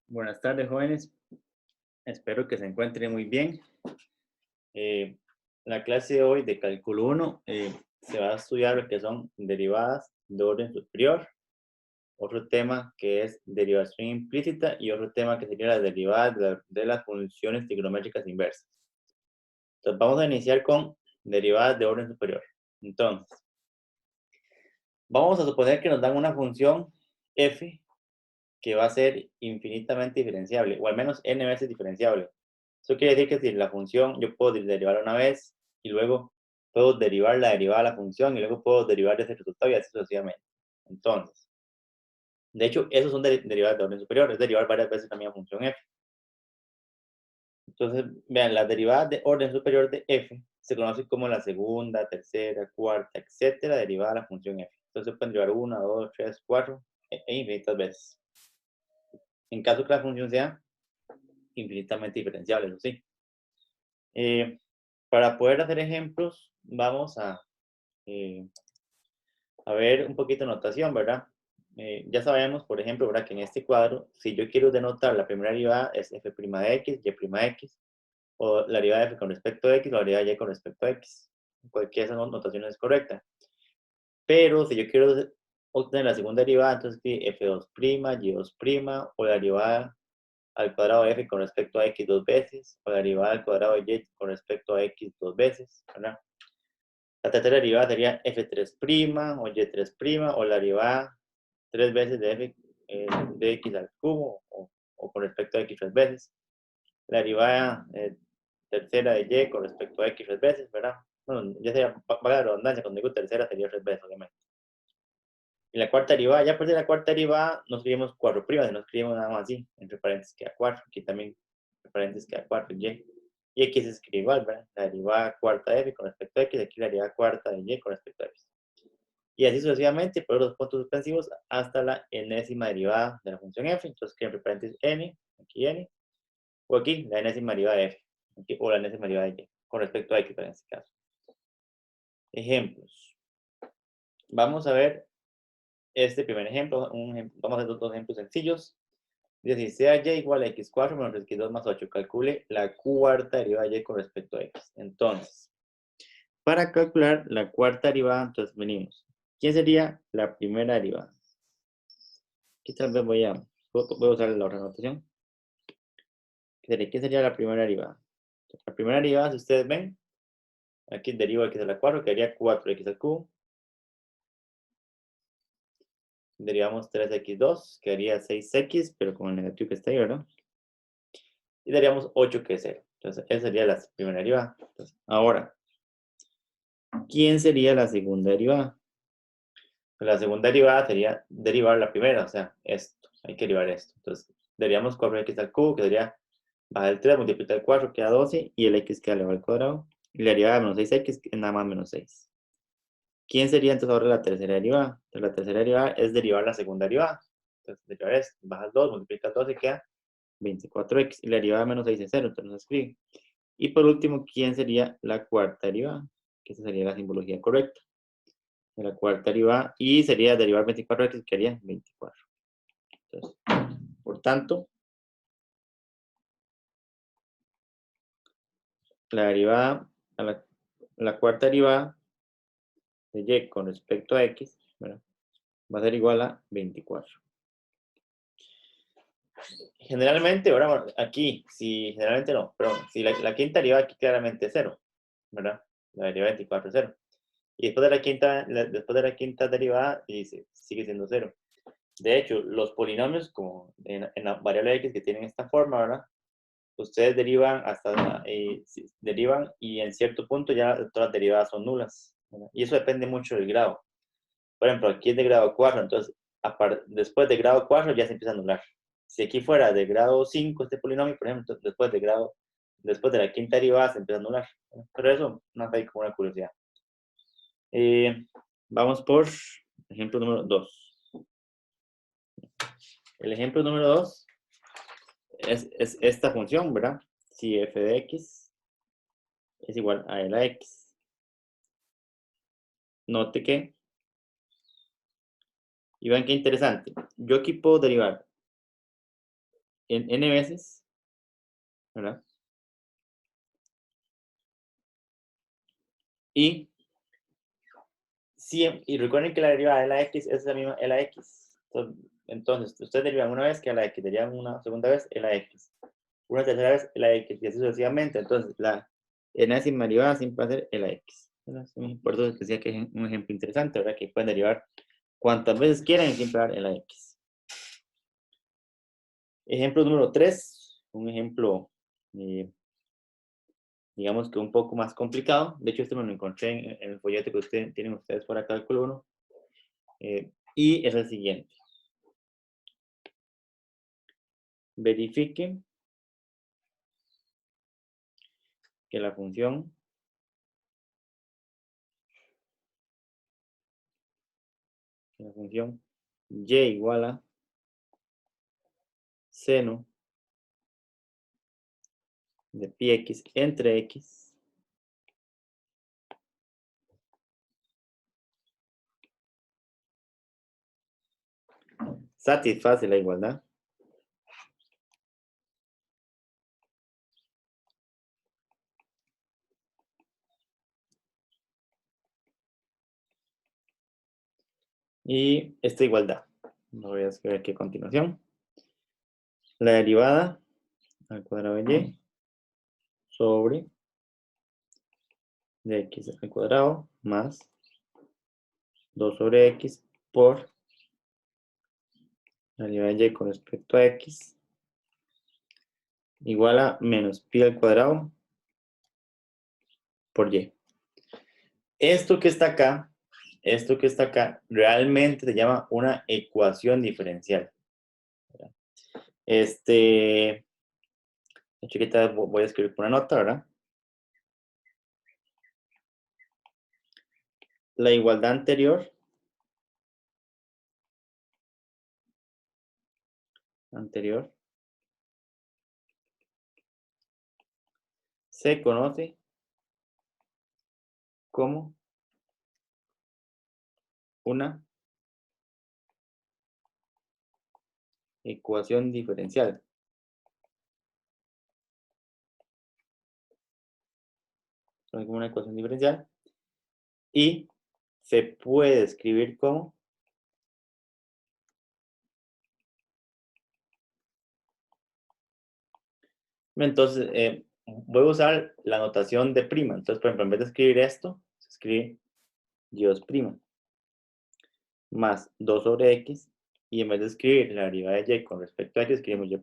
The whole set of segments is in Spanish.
Buenas tardes, jóvenes. Espero que se encuentren muy bien. Eh, la clase de hoy de cálculo 1 se va a estudiar lo que son derivadas de orden superior, otro tema que es derivación implícita y otro tema que sería las derivadas de las funciones trigonométricas inversas. Entonces vamos a iniciar con derivadas de orden superior. Entonces, vamos a suponer que nos dan una función f que va a ser infinitamente diferenciable, o al menos n veces diferenciable. Eso quiere decir que si la función yo puedo derivarla una vez y luego puedo derivar la derivada de la función y luego puedo derivar ese resultado y así sucesivamente. Entonces, de hecho, esos son derivadas de orden superior, es derivar varias veces la misma función f. Entonces, vean, las derivadas de orden superior de f se conocen como la segunda, tercera, cuarta, etcétera, derivada de la función f. Entonces, se pueden derivar una, dos, tres, cuatro e infinitas veces. En caso que la función sea infinitamente diferenciable, eso sí. Para poder hacer ejemplos, vamos eh, a ver un poquito de notación, ¿verdad? Ya sabemos, por ejemplo, ¿verdad? Que en este cuadro, si yo quiero denotar la primera derivada es f' de x, y' de x, o la derivada de f con respecto a x, o la derivada de y con respecto a x. Cualquiera de esas notaciones es correcta. Pero si yo quiero obtener la segunda derivada, entonces f2', y2', o la derivada al cuadrado de f con respecto a x dos veces, o la derivada al cuadrado de y con respecto a x dos veces, ¿verdad? La tercera derivada sería f3' o y3', o la derivada tres veces de f de x al cubo, o con respecto a x tres veces. La derivada tercera de y con respecto a x tres veces, ¿verdad? Bueno, ya sería, para la redundancia, cuando digo tercera sería tres veces, obviamente. Y la cuarta derivada, ya por de la cuarta derivada, no escribimos 4', sino escribimos nada más así, entre paréntesis queda 4, aquí también entre paréntesis queda 4 y aquí se escribe igual, ¿verdad? La derivada cuarta de f con respecto a x, aquí la derivada cuarta de y con respecto a x. Y así sucesivamente por los puntos suspensivos hasta la enésima derivada de la función f, entonces que entre paréntesis n, aquí n, o aquí la enésima derivada de f, aquí, o la enésima derivada de y, con respecto a x en este caso. Ejemplos. Vamos a ver este primer ejemplo, vamos a hacer dos ejemplos sencillos. Dice, si sea y igual a x4 menos x2 más 8, calcule la cuarta derivada de y con respecto a x. Entonces, para calcular la cuarta derivada, entonces venimos. ¿Quién sería la primera derivada? Aquí tal vez voy a usar la otra notación. ¿Qué sería la primera derivada? La primera derivada, si ustedes ven, aquí derivo x a la 4, quedaría 4x al cubo. Derivamos 3x2, quedaría 6x, pero con el negativo que está ahí, ¿verdad? Y daríamos 8 que es 0. Entonces, esa sería la primera derivada. Entonces, ahora, ¿quién sería la segunda derivada? Pues la segunda derivada sería derivar la primera, o sea, esto. Hay que derivar esto. Entonces, derivaríamos 4x al cubo, que sería bajar el 3, multiplicar el 4, queda 12, y el x queda elevado al cuadrado. Y la derivada de menos 6x es nada más menos 6. ¿Quién sería entonces ahora la tercera derivada? Entonces, la tercera derivada es derivar la segunda derivada. Entonces, derivar esto, bajas 2, multiplicas 12, queda 24x. Y la derivada de menos 6 es 0, entonces no se escribe. Y por último, ¿quién sería la cuarta derivada? Que esa sería la simbología correcta. De la cuarta derivada. Y sería derivar 24x, que haría 24. Entonces, por tanto, la derivada, la cuarta derivada de y con respecto a x, ¿verdad? Va a ser igual a 24. Generalmente, ahora bueno, aquí, si generalmente no, pero si la quinta derivada aquí claramente es 0, ¿verdad? La derivada de 24 es 0. Y después de la quinta derivada sigue siendo 0. De hecho, los polinomios, como en la variable x que tienen esta forma, ¿verdad? Ustedes derivan derivan y en cierto punto ya todas las derivadas son nulas, ¿verdad? Y eso depende mucho del grado. Por ejemplo, aquí es de grado 4, entonces después de grado 4 ya se empieza a anular. Si aquí fuera de grado 5 este polinomio, por ejemplo, después de la quinta derivada se empieza a anular, ¿verdad? Pero eso no hay como una curiosidad. Vamos por ejemplo número 2. El ejemplo número 2 es esta función, ¿verdad? Si f de x es igual a la x. Note que, y vean qué interesante, yo aquí puedo derivar en n veces, ¿verdad? Y y recuerden que la derivada de la x es la misma de la x. Entonces, ustedes derivan una vez que la x, derivan una segunda vez la x, una tercera vez la x, y así sucesivamente. Entonces, la enésima derivada siempre va a ser la x. Por eso les decía que es un ejemplo interesante, ¿verdad? Que pueden derivar cuantas veces quieran y siempre dar la x. Ejemplo número 3, un ejemplo, digamos que un poco más complicado. De hecho, este me lo encontré en el folleto que tienen ustedes para cálculo 1. Y es el siguiente. Verifiquen que la función y igual a seno de pi x entre x satisface la igualdad y esta igualdad. Lo voy a escribir aquí a continuación. La derivada al cuadrado de y sobre de x al cuadrado más 2 sobre x por la derivada de y con respecto a x igual a menos pi al cuadrado por y. Esto que está acá, realmente se llama una ecuación diferencial. De hecho, ahorita voy a escribir una nota, ¿verdad? La igualdad anterior se conoce como una ecuación diferencial. Como una ecuación diferencial y se puede escribir como entonces voy a usar la notación de prima. Entonces, por ejemplo, en vez de escribir esto, se escribe y' más 2 sobre x, y en vez de escribir la derivada de y con respecto a x, escribimos y'.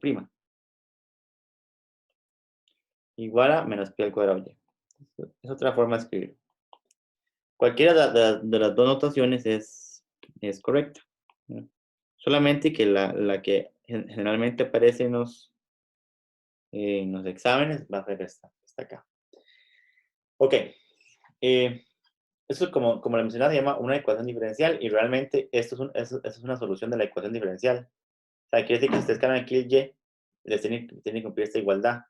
Igual a menos pi al cuadrado y. Es otra forma de escribir. Cualquiera de las dos notaciones es correcta, ¿no? Solamente que la que generalmente aparece en los exámenes va a ser esta acá. Ok. Eso, como le mencionaba, se llama una ecuación diferencial y realmente esto es una solución de la ecuación diferencial. O sea, quiere decir que si ustedes cambian aquí el y, les tienen que cumplir esta igualdad.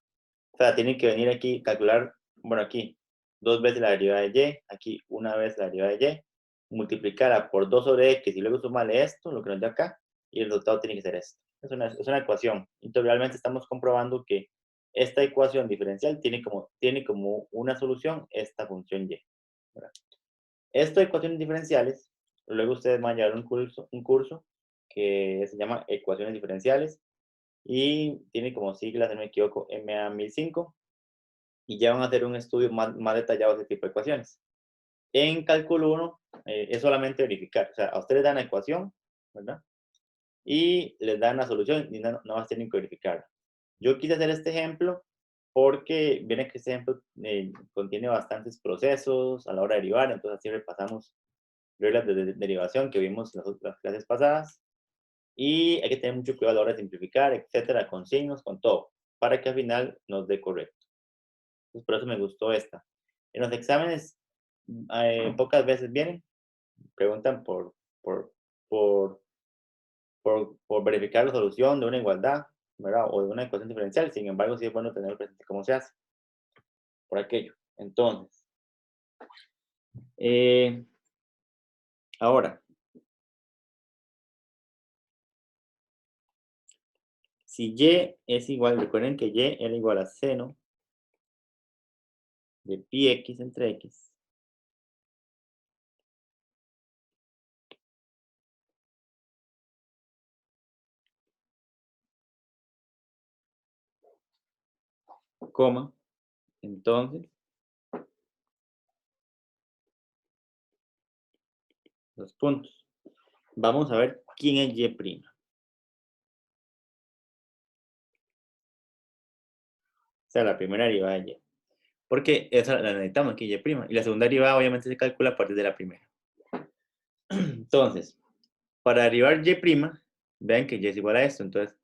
O sea, tienen que venir aquí, calcular, bueno, aquí, 2 veces la derivada de y, aquí una vez la derivada de y, multiplicarla por 2 sobre x y luego sumarle esto, lo que nos da acá, y el resultado tiene que ser esto. Es una ecuación. Entonces, realmente estamos comprobando que esta ecuación diferencial tiene como una solución esta función y. ¿Verdad? Esto de ecuaciones diferenciales, luego ustedes van a llevar un curso que se llama Ecuaciones Diferenciales y tiene como siglas, si no me equivoco, MA 1005, y ya van a hacer un estudio más detallado de este tipo de ecuaciones. En cálculo 1 es solamente verificar, o sea, a ustedes dan la ecuación, ¿verdad? Y les dan la solución y no más tienen que verificar. Yo quise hacer este ejemplo porque viene que este ejemplo contiene bastantes procesos a la hora de derivar, entonces así repasamos reglas de derivación que vimos las clases pasadas. Y hay que tener mucho cuidado a la hora de simplificar, etcétera, con signos, con todo, para que al final nos dé correcto. Entonces, por eso me gustó esta. En los exámenes, pocas veces vienen, preguntan por, por verificar la solución de una igualdad, ¿verdad? O de una ecuación diferencial. Sin embargo, sí es bueno tener presente cómo se hace por aquello. Entonces, ahora, Si y es igual, recuerden que y era igual a seno de pi x entre x, coma, entonces, los puntos. Vamos a ver quién es y'. O sea, la primera derivada de y. Porque esa la necesitamos aquí, y'. Y la segunda derivada obviamente se calcula a partir de la primera. Entonces, para derivar y', vean que y es igual a esto. Entonces,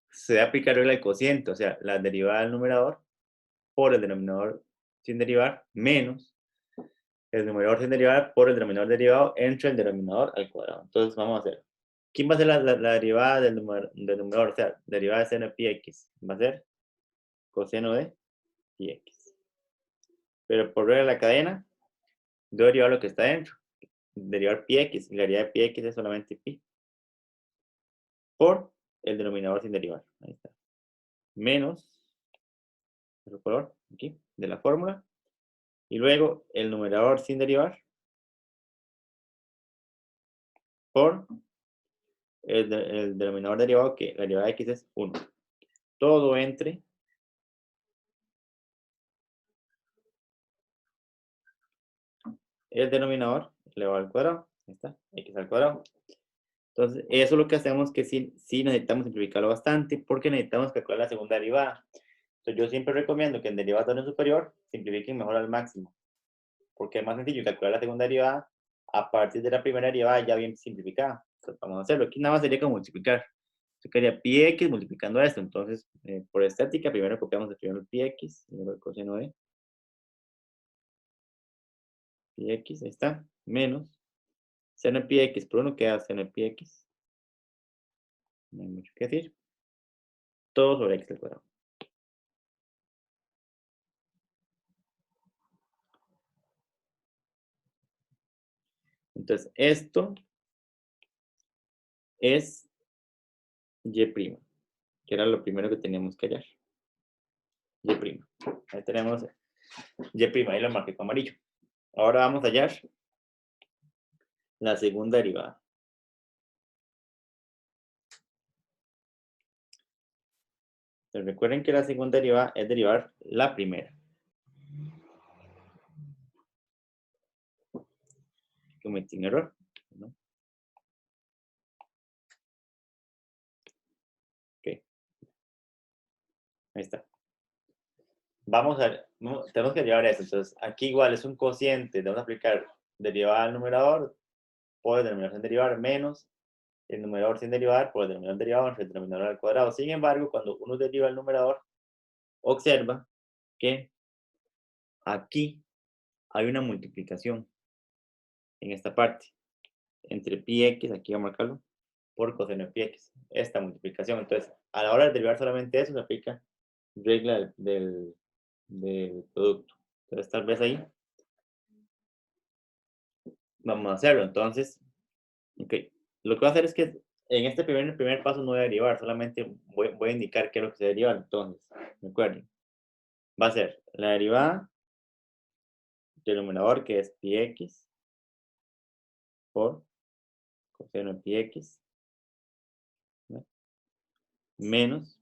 se debe aplicar regla del cociente, o sea, la derivada del numerador por el denominador sin derivar menos el numerador sin derivar por el denominador derivado entre el denominador al cuadrado. Entonces, vamos a hacer. ¿Quién va a ser la derivada del numerador? O sea, derivada de seno de pi x. Va a ser coseno de pi x. Pero por regla de la cadena, debo derivar lo que está dentro. Derivar pi x. Y la derivada de pi x es solamente pi. Por el denominador sin derivar. Ahí está. Menos, otro color, aquí, de la fórmula. Y luego el numerador sin derivar por el denominador derivado, que la derivada de x es 1. Todo entre el denominador elevado al cuadrado. Ahí está, x al cuadrado. Entonces, eso es lo que hacemos, que sí necesitamos simplificarlo bastante porque necesitamos calcular la segunda derivada. Entonces, yo siempre recomiendo que en derivada superior simplifiquen mejor al máximo, porque es más sencillo calcular la segunda derivada a partir de la primera derivada ya bien simplificada. Entonces, vamos a hacerlo. Aquí nada más sería como multiplicar. Yo quería pi x multiplicando esto. Entonces, por estática, primero copiamos el primero pi x, y luego el coseno de pi x, ahí está, menos seno de pi x por 1 queda seno de pi x. No hay mucho que decir. Todo sobre x al cuadrado. Entonces, esto es y', que era lo primero que teníamos que hallar. Y'. Ahí tenemos y', ahí lo marqué con amarillo. Ahora vamos a hallar la segunda derivada. Entonces, recuerden que la segunda derivada es derivar la primera. Cometí un error, ¿no? Ok. Ahí está. Vamos a, tenemos que derivar eso. Entonces, aquí igual es un cociente. Vamos a aplicar derivada al numerador por el denominador sin derivar menos el numerador sin derivar por el denominador derivado entre el denominador al cuadrado. Sin embargo, cuando uno deriva el numerador, observa que aquí hay una multiplicación en esta parte entre pi x, aquí voy a marcarlo, por coseno de pi x. Esta multiplicación. Entonces, a la hora de derivar solamente eso, se aplica regla del producto. Entonces, tal vez ahí vamos a hacerlo. Entonces, ok. Lo que voy a hacer es que en este primer paso no voy a derivar, solamente voy a indicar qué es lo que se deriva. Entonces, recuerden, va a ser la derivada del numerador, que es pi x, por coseno de pi x, ¿no? Menos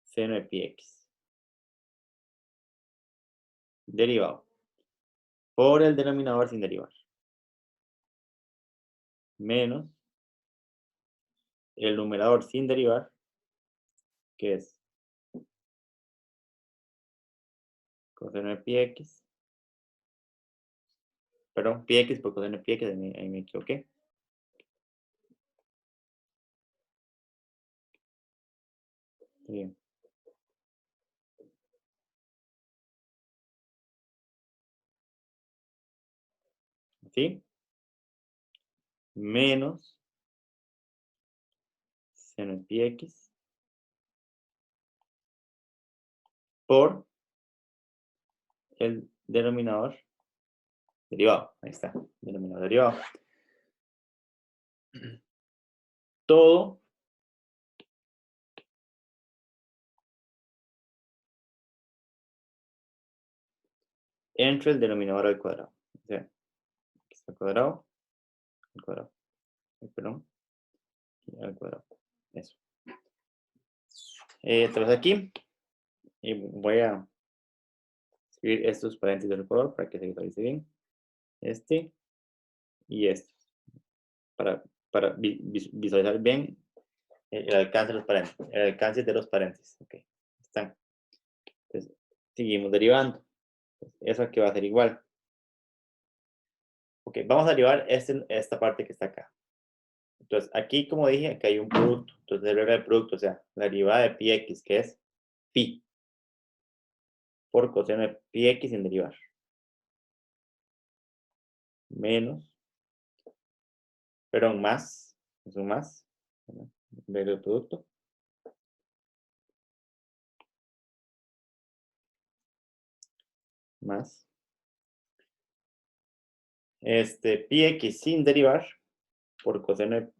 seno de pi x. Derivado por el denominador sin derivar. Menos el numerador sin derivar, que es coseno de pi x. Perdón, pi x por coseno de pi x, ahí me equivoqué. Bien. ¿Sí? Menos seno de pi x por el denominador derivado. Ahí está, denominador derivado. Todo entre el denominador al cuadrado. O sea, x al cuadrado, perdón, y al cuadrado. Eso. Otra vez aquí. Y voy a escribir estos paréntesis del color para que se visualice bien. Este y este. Para visualizar bien el alcance de los paréntesis. El alcance de los paréntesis. Ok. Están. Entonces, seguimos derivando. Eso aquí va a ser igual. Ok, vamos a derivar esta parte que está acá. Entonces, aquí, como dije, aquí hay un producto. Entonces, se regla el producto, o sea, la derivada de pi x, que es pi, por coseno de pi x sin derivar. Menos, perdón, más, es un más, ver el producto. Más. Pi x sin derivar, por coseno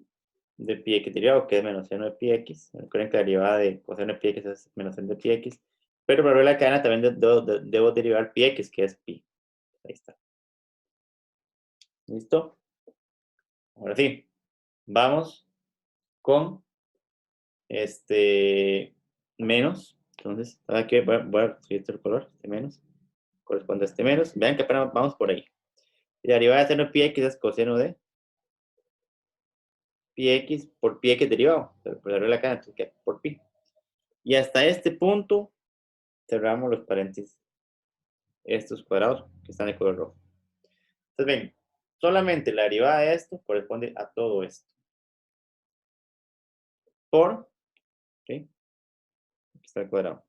de pi x derivado, que es menos seno de pi x. Recuerden que la derivada de coseno de pi x es menos seno de pi x. Pero para ver la cadena también debo derivar pi x, que es pi. Ahí está. ¿Listo? Ahora sí. Vamos con menos. Entonces, aquí voy a escribir el color, este menos. Corresponde a este menos. Vean que apenas vamos por ahí. Y la derivada de seno de pi x es coseno de pi x por pi x derivado. Por la regla acá, entonces, por pi. Y hasta este punto cerramos los paréntesis. Estos cuadrados que están de color rojo. Entonces, ven, solamente la derivada de esto corresponde a todo esto. Por, ¿sí? Aquí está el cuadrado.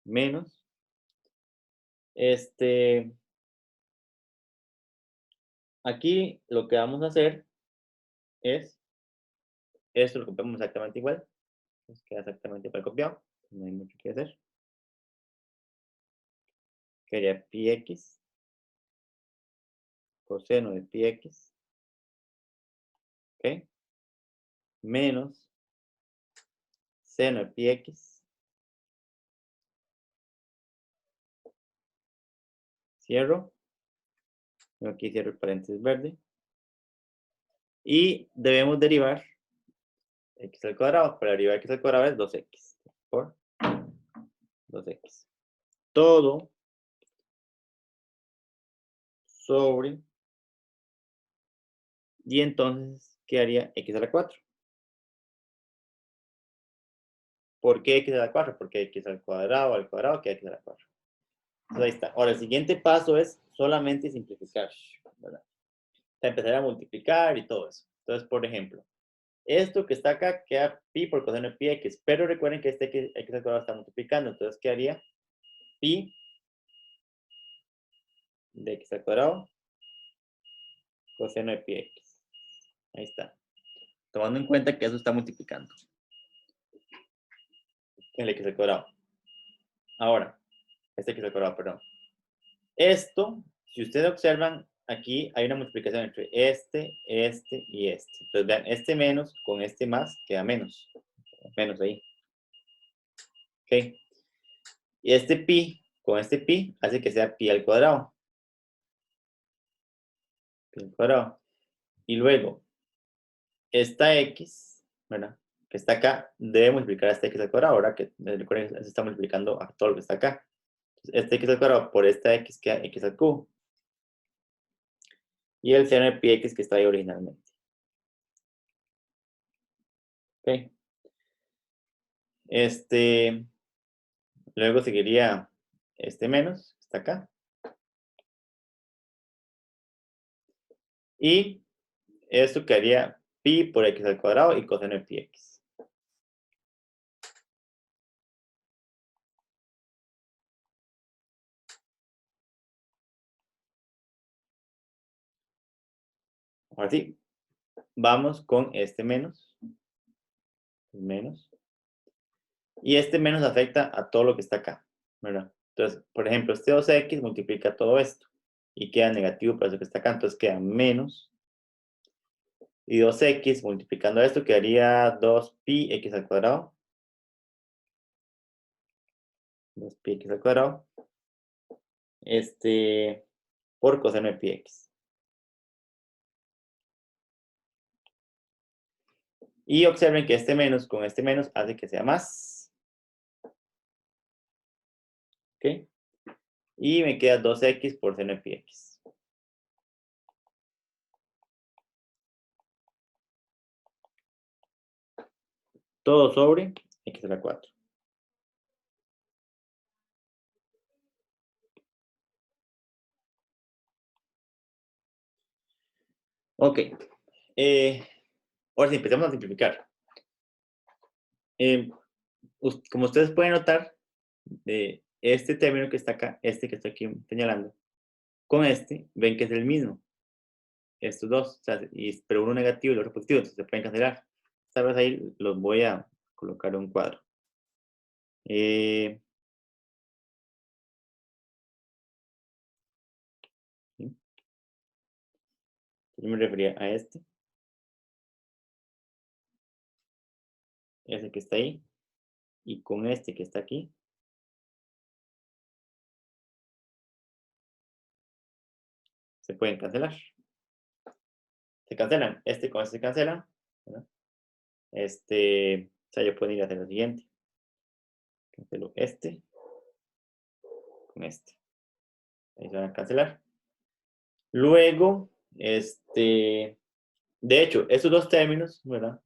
Menos, aquí lo que vamos a hacer es, esto lo copiamos exactamente igual. Nos queda exactamente igual copiado. No hay mucho que hacer. Quedaría pi x, coseno de pi x, ¿ok? Menos seno de pi x, cierro, aquí cierro el paréntesis verde, y debemos derivar x al cuadrado. Para derivar x al cuadrado es 2x por 2x. Todo sobre, y entonces quedaría x a la 4. ¿Por qué x a la 4? Porque x al cuadrado, queda x a la 4. Entonces ahí está. Ahora, el siguiente paso es solamente simplificar, ¿verdad? O sea, empezar a multiplicar y todo eso. Entonces, por ejemplo, esto que está acá queda pi por coseno de pi x, pero recuerden que este x al cuadrado está multiplicando, entonces quedaría pi de x al cuadrado coseno de pi x. Ahí está. Tomando en cuenta que eso está multiplicando el x al cuadrado. Ahora, este x al cuadrado, perdón. Esto, si ustedes observan, aquí hay una multiplicación entre este y este. Entonces vean, este menos con este más queda menos. Menos ahí. ¿Ok? Y este pi con este pi hace que sea pi al cuadrado. Pi al cuadrado. Y luego, esta x, ¿verdad? Que está acá, debe multiplicar a este x al cuadrado. Ahora que recuerden, se está multiplicando a todo lo que está acá. Entonces, este x al cuadrado por esta x queda x al cubo. Y el seno de pi x que está ahí originalmente. ¿Ok? Luego seguiría este menos, está acá. Y esto quedaría pi por x al cuadrado y coseno de pi x. Ahora sí, vamos con este menos. Menos. Y este menos afecta a todo lo que está acá, ¿verdad? Entonces, por ejemplo, este 2x multiplica todo esto y queda negativo para eso que está acá. Entonces queda menos. Y 2x multiplicando esto quedaría 2pi x al cuadrado. 2pi x al cuadrado. por coseno de pi x. Y observen que este menos con este menos hace que sea más. ¿Ok? Y me queda 2x por seno de pi x. Todo sobre x a la 4. Ok. Ahora sí, empecemos a simplificar. Como ustedes pueden notar, este término que está acá, este que estoy aquí señalando, con este, ven que es el mismo. Estos dos, o sea, pero uno negativo y el otro positivo, entonces se pueden cancelar. Esta vez ahí los voy a colocar en un cuadro. ¿Sí? Yo me refería a este, ese que está ahí, y con este que está aquí, se pueden cancelar. Se cancelan. Este con este se cancelan. ¿Verdad? O sea, yo puedo ir a hacer lo siguiente. Cancelo este con este. Ahí se van a cancelar. Luego, de hecho, estos dos términos, ¿verdad?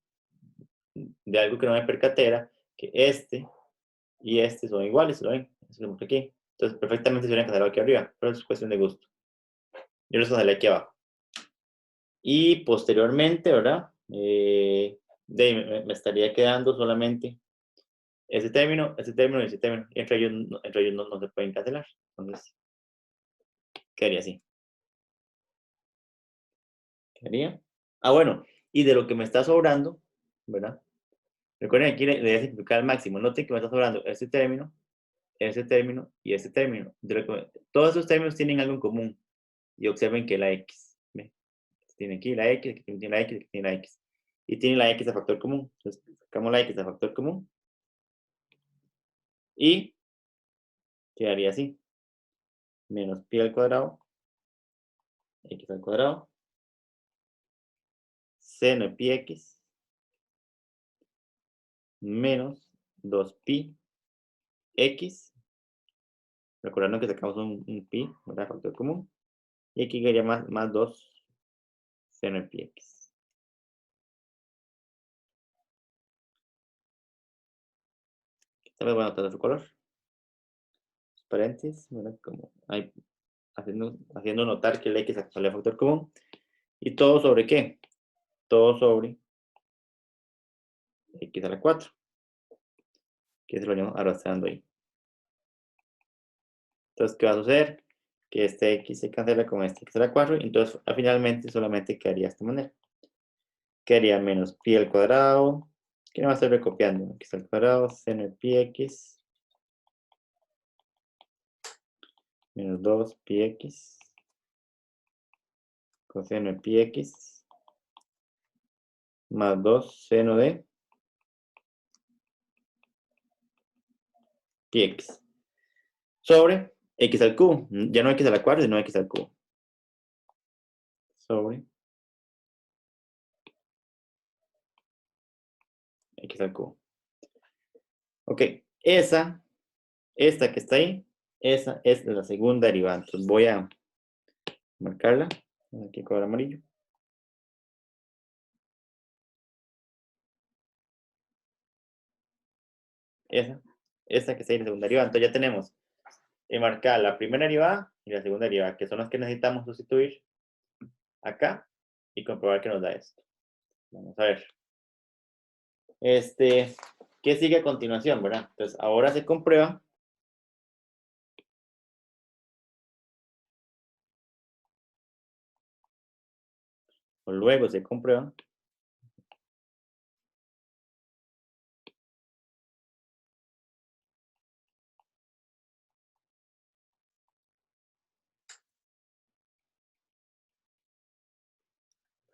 De algo que no me percaté era que este y este son iguales, ¿lo ven? Eso lo aquí. Entonces, perfectamente se hubieran cancelado aquí arriba, pero es cuestión de gusto. Yo los cancelé aquí abajo. Y posteriormente, ¿verdad? Me estaría quedando solamente ese término y ese término. Y entre ellos no se pueden cancelar. Entonces, quedaría así. Quedaría. Ah, bueno. Y de lo que me está sobrando, ¿verdad? Recuerden aquí le voy a simplificar al máximo. Noten que me está sobrando este término y este término. Todos esos términos tienen algo en común. Y observen que la x. ¿Ve? Tiene aquí la x, aquí tiene la x, aquí tiene la x. Y tiene la x a factor común. Entonces, sacamos la x a factor común. Y quedaría así. Menos pi al cuadrado, x al cuadrado, seno de pi x, menos 2pi x. Recordando que sacamos un pi, ¿verdad? Factor común. Y aquí quedaría más 2 seno de pi x. Esta vez voy a anotar su color. Paréntesis, ¿verdad? Como hay, haciendo notar que el x sale a factor común. ¿Y todo sobre qué? Todo sobre x a la 4. Que se lo vamos arrastrando ahí. Entonces, ¿qué va a suceder? Que este x se cancela con este x a la 4. Y entonces, finalmente, solamente quedaría de esta manera. Quedaría menos pi al cuadrado. ¿Qué no va a estar recopiando? X al cuadrado, seno de pi x. Menos 2 pi x. Coseno de pi x. Más 2 seno de pi x. Sobre x al cubo. Ya no x a la cuarta, sino x al cubo. Sobre x al cubo. Ok, esta que está ahí, esa es la segunda derivada. Entonces voy a marcarla. Aquí color amarillo. Esta que está ahí, la segunda derivada. Entonces ya tenemos marcada la primera derivada y la segunda derivada, que son las que necesitamos sustituir acá y comprobar que nos da esto. Vamos a ver. ¿Qué sigue a continuación, verdad? Entonces, ahora se comprueba. O luego se comprueba.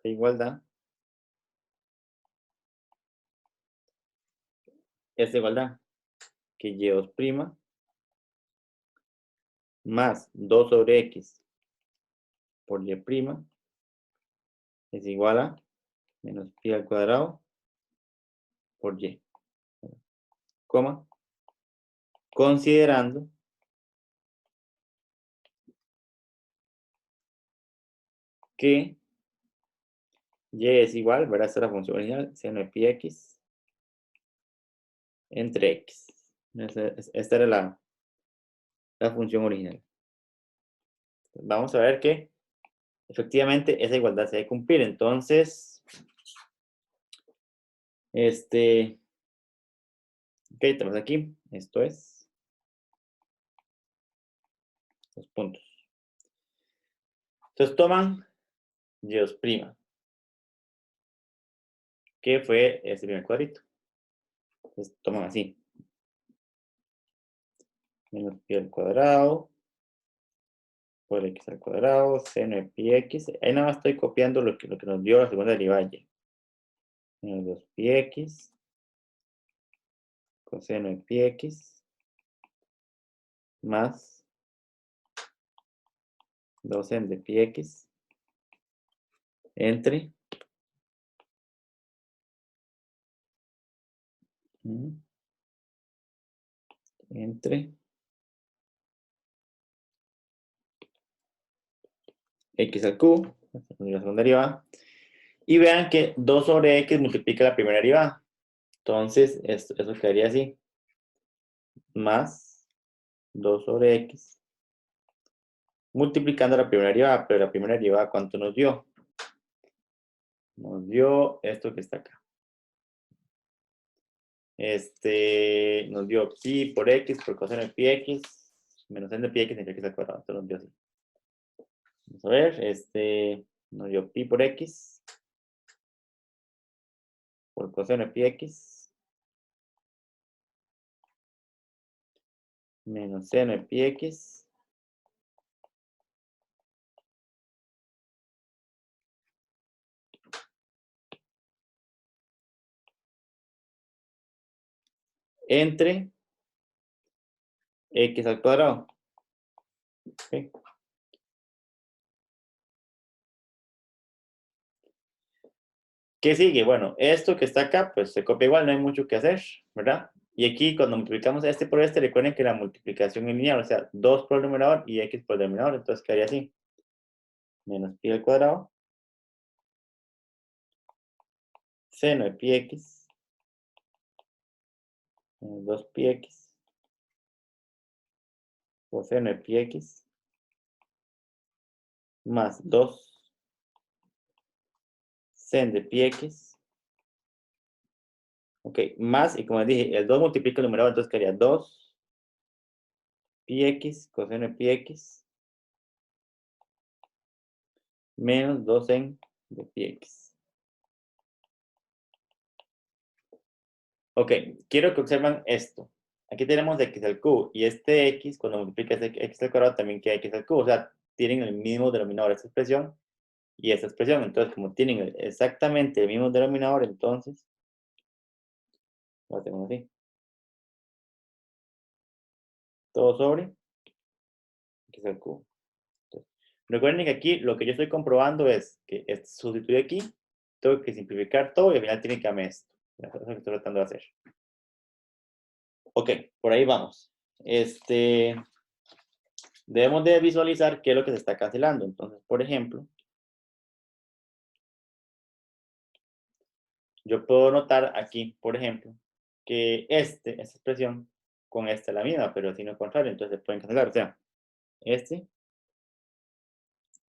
La igualdad. Esta igualdad. Que y' más 2 sobre x por y' es igual a menos pi al cuadrado por y, coma, considerando que y es igual, ¿verdad? Esta es la función original, seno de pi x entre x. Esta era la función original. Vamos a ver que efectivamente esa igualdad se debe cumplir. Entonces, ok, tenemos aquí, esto es los puntos. Entonces toman y', que fue este primer cuadrito. Entonces toman así. Menos pi al cuadrado por x al cuadrado, seno de pi x. Ahí nada más estoy copiando lo que nos dio la segunda derivada y. Menos 2 pi x coseno de pi x más 2n de pi x entre x al cubo, la segunda derivada, y vean que 2 sobre x multiplica la primera derivada. Entonces, eso quedaría así. Más 2 sobre x multiplicando la primera derivada, pero la primera derivada, ¿cuánto nos dio? Nos dio esto que está acá. Nos dio pi por x por coseno de pi x menos n de pi x entre x al cuadrado. Esto nos dio así. Vamos a ver, nos dio pi por x por coseno de pi x menos seno de pi x entre x al cuadrado. ¿Okay? ¿Qué sigue? Bueno, esto que está acá, pues se copia igual, no hay mucho que hacer, ¿verdad? Y aquí, cuando multiplicamos este por este, recuerden que la multiplicación es lineal, o sea, 2 por el numerador y x por el denominador, entonces quedaría así. Menos pi al cuadrado, seno de pi x, menos 2 pi x, coseno de pi x, más 2 sen de pi x. Ok, más, y como les dije, el 2 multiplica el numerador, entonces quedaría 2 pi x coseno de pi x menos 2 sen de pi x. Ok, quiero que observen esto. Aquí tenemos x al cubo, y este x, cuando multiplica este x al cuadrado, también queda x al cubo. O sea, tienen el mismo denominador esta expresión y esta expresión. Entonces, como tienen exactamente el mismo denominador, entonces, lo hacemos así. Todo sobre x al cubo. Entonces, recuerden que aquí lo que yo estoy comprobando es que sustituyo aquí, tengo que simplificar todo y al final tiene que darme esto. Eso es lo que estoy tratando de hacer. Ok, por ahí vamos. Debemos de visualizar qué es lo que se está cancelando. Entonces, por ejemplo, yo puedo notar aquí, por ejemplo, que esta expresión con esta es la misma, pero si no es contrario, entonces se pueden cancelar. O sea, este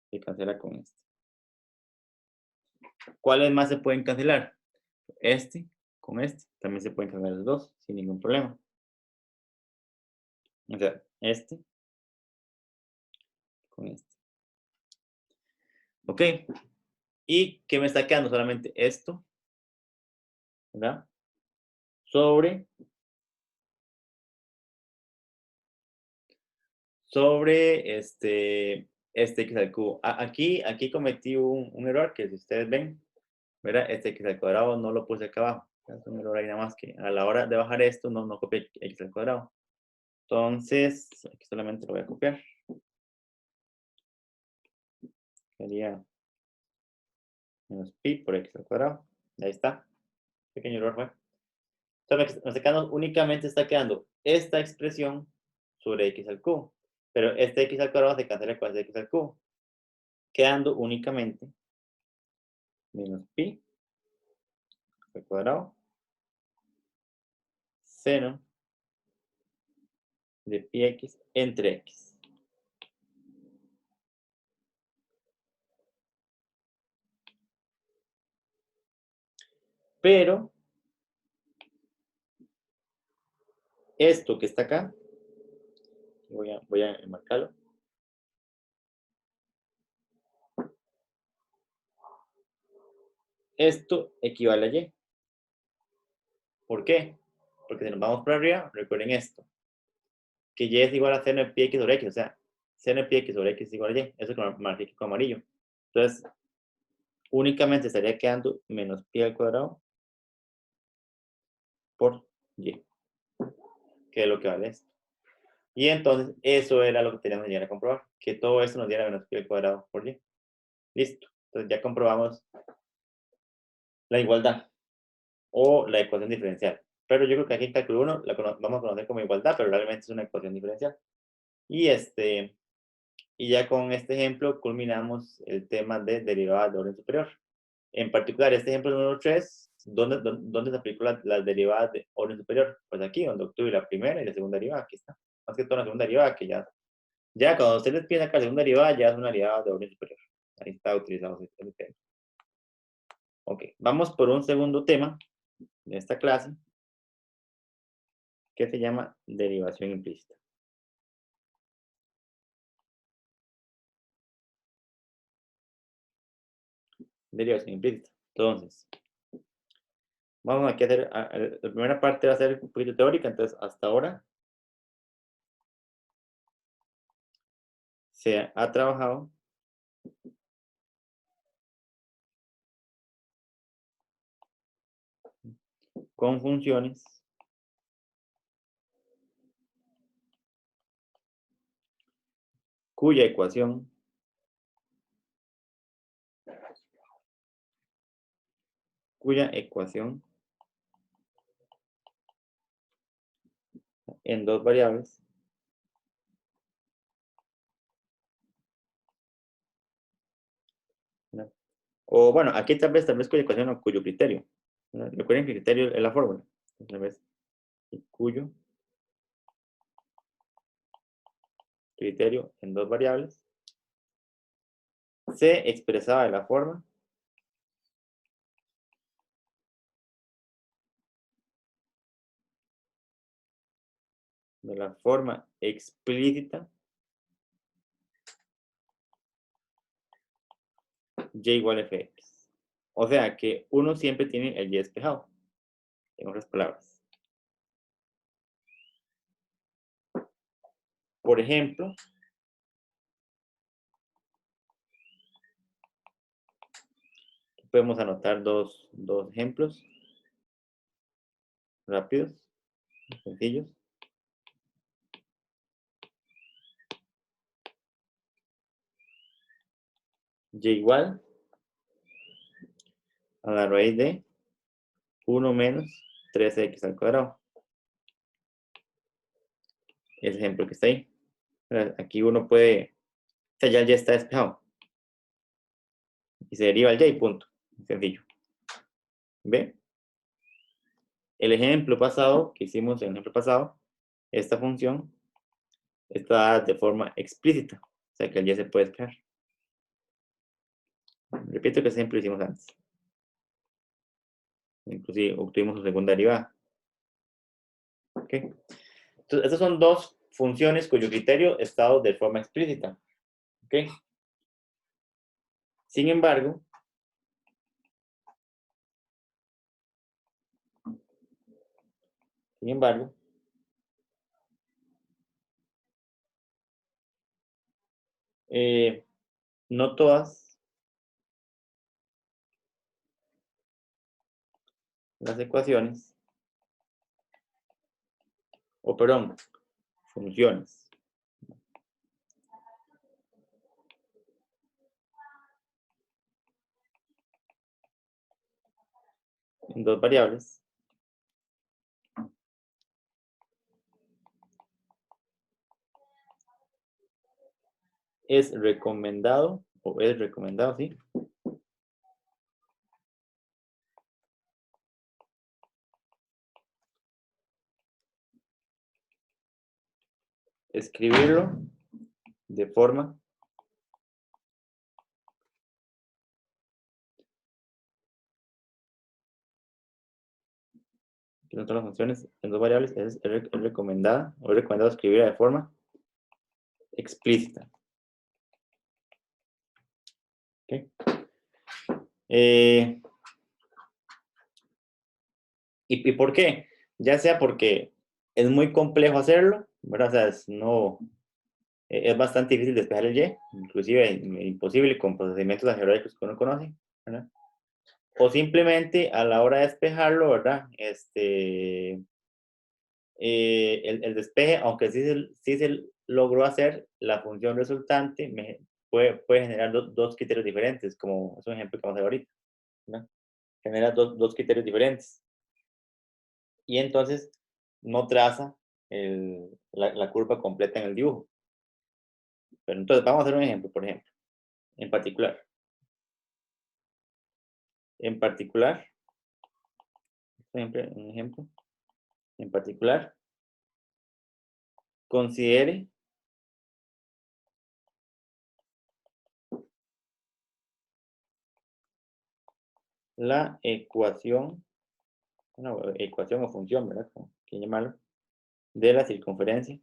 se cancela con este. ¿Cuáles más se pueden cancelar? Este con este. También se pueden cancelar los dos sin ningún problema. O sea, este con este. ¿Ok? ¿Y qué me está quedando? Solamente esto, ¿verdad? Sobre x al cubo. Aquí cometí un error que si ustedes ven, ¿verdad? Este x al cuadrado no lo puse acá abajo. Es un error ahí nada más que a la hora de bajar esto no copié x al cuadrado. Entonces, aquí solamente lo voy a copiar. Sería menos pi por x al cuadrado. Ahí está. Pequeño error fue. Entonces, nos está quedando, únicamente está quedando esta expresión sobre x al cubo. Pero este x al cuadrado se cancela con este x al cubo. Quedando únicamente menos pi al cuadrado seno de pi x entre x. Pero esto que está acá, voy a enmarcarlo. Esto equivale a y. ¿Por qué? Porque si nos vamos para arriba, recuerden esto, que y es igual a seno de pi x sobre x, o sea, seno de pi x sobre x es igual a y. Eso con marqué con amarillo. Entonces, únicamente estaría quedando menos pi al cuadrado por y, que es lo que vale esto. Y entonces, eso era lo que teníamos que llegar a comprobar, que todo esto nos diera menos pi al cuadrado por y. Listo. Entonces, ya comprobamos la igualdad o la ecuación diferencial. Pero yo creo que aquí en cálculo 1 la vamos a conocer como igualdad, pero realmente es una ecuación diferencial. Y, y ya con este ejemplo culminamos el tema de derivadas de orden superior. En particular, este ejemplo número 3, ¿dónde se aplicó las derivadas de orden superior? Pues aquí, donde obtuve la primera y la segunda derivada. Aquí está. Más que todo la segunda derivada, que ya cuando ustedes piensan que la segunda derivada ya es una derivada de orden superior. Ahí está utilizado el tema. Ok, vamos por un segundo tema de esta clase, que se llama derivación implícita. Derivación implícita. Entonces, vamos aquí a hacer, la primera parte va a ser un poquito teórica, entonces hasta ahora se ha trabajado con funciones cuya ecuación en dos variables ¿no? O bueno, aquí tal vez cuya ecuación o cuyo criterio. ¿No? Recuerden que el criterio es la fórmula. Tal vez cuyo criterio en dos variables se expresaba de la forma explícita y igual a fx. O sea que uno siempre tiene el y despejado. En otras palabras. Por ejemplo, podemos anotar dos ejemplos rápidos, sencillos. Y igual a la raíz de 1 menos 3x al cuadrado. El ejemplo que está ahí. Aquí uno puede, o sea, ya está despejado. Y se deriva el y, punto. Sencillo. ¿Ve? El ejemplo pasado que hicimos, en el ejemplo pasado, esta función está dada de forma explícita. O sea que el y se puede despejar. Repito que ese ejemplo lo hicimos antes. Inclusive obtuvimos su segunda derivada. ¿Ok? Entonces, estas son dos funciones cuyo criterio está dado de forma explícita. ¿Ok? Sin embargo, no todas las ecuaciones, o perdón, funciones en dos variables es recomendado, ¿sí? Escribirlo de forma que no todas las funciones en dos variables es recomendada, o es recomendado escribirla de forma explícita. ¿Okay? ¿Y por qué? Ya sea porque es muy complejo hacerlo, ¿verdad? O sea, es bastante difícil despejar el Y, inclusive imposible con procedimientos algebraicos que uno conoce, ¿verdad? O simplemente a la hora de despejarlo, ¿verdad? El despeje, aunque sí se logró hacer, la función resultante puede generar dos criterios diferentes, como es un ejemplo que vamos a ver ahorita, ¿verdad? Genera dos criterios diferentes. Y entonces no traza la curva completa en el dibujo. Pero entonces vamos a hacer un ejemplo, por ejemplo, en particular. En particular, un ejemplo, en particular, considere la ecuación, una ecuación o función, ¿verdad? Como quieran llamarlo, de la circunferencia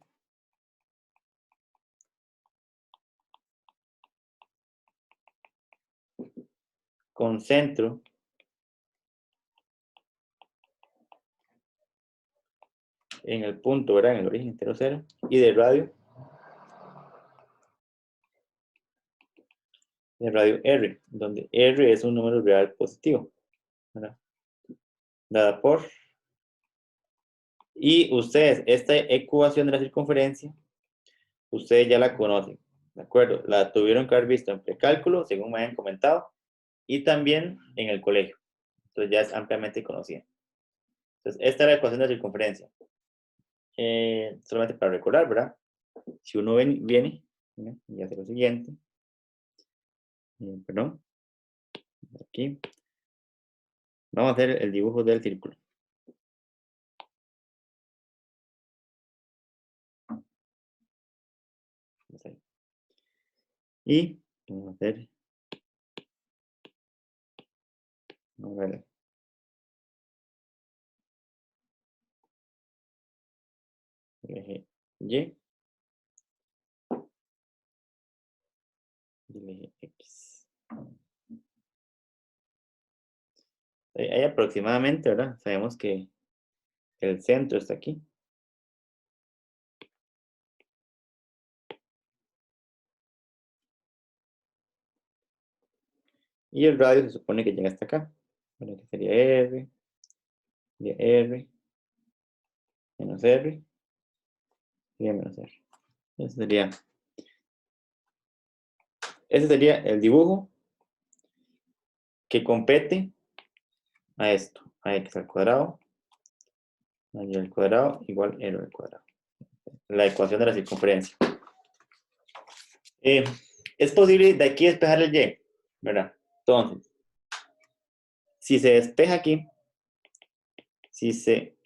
con centro en el punto, ¿verdad? En el origen entero 0 y de radio R, donde R es un número real positivo, ¿verdad? Dada por. Y ustedes, esta ecuación de la circunferencia, ustedes ya la conocen, ¿de acuerdo? La tuvieron que haber visto en precálculo, según me han comentado, y también en el colegio. Entonces ya es ampliamente conocida. Entonces, esta es la ecuación de la circunferencia. Solamente para recordar, ¿verdad? Si uno viene y hace lo siguiente, perdón, aquí, vamos a hacer el dibujo del círculo. Y vamos a hacer, vamos a ver, el eje Y y el eje X. Ahí aproximadamente, ¿verdad? Sabemos que el centro está aquí. Y el radio se supone que llega hasta acá. Bueno, que sería R, menos R, sería menos R. Ese sería el dibujo que compete a esto, a x al cuadrado, a y al cuadrado, igual r al cuadrado. La ecuación de la circunferencia. Es posible de aquí despejar el y, ¿verdad? Entonces, si se despeja aquí, si se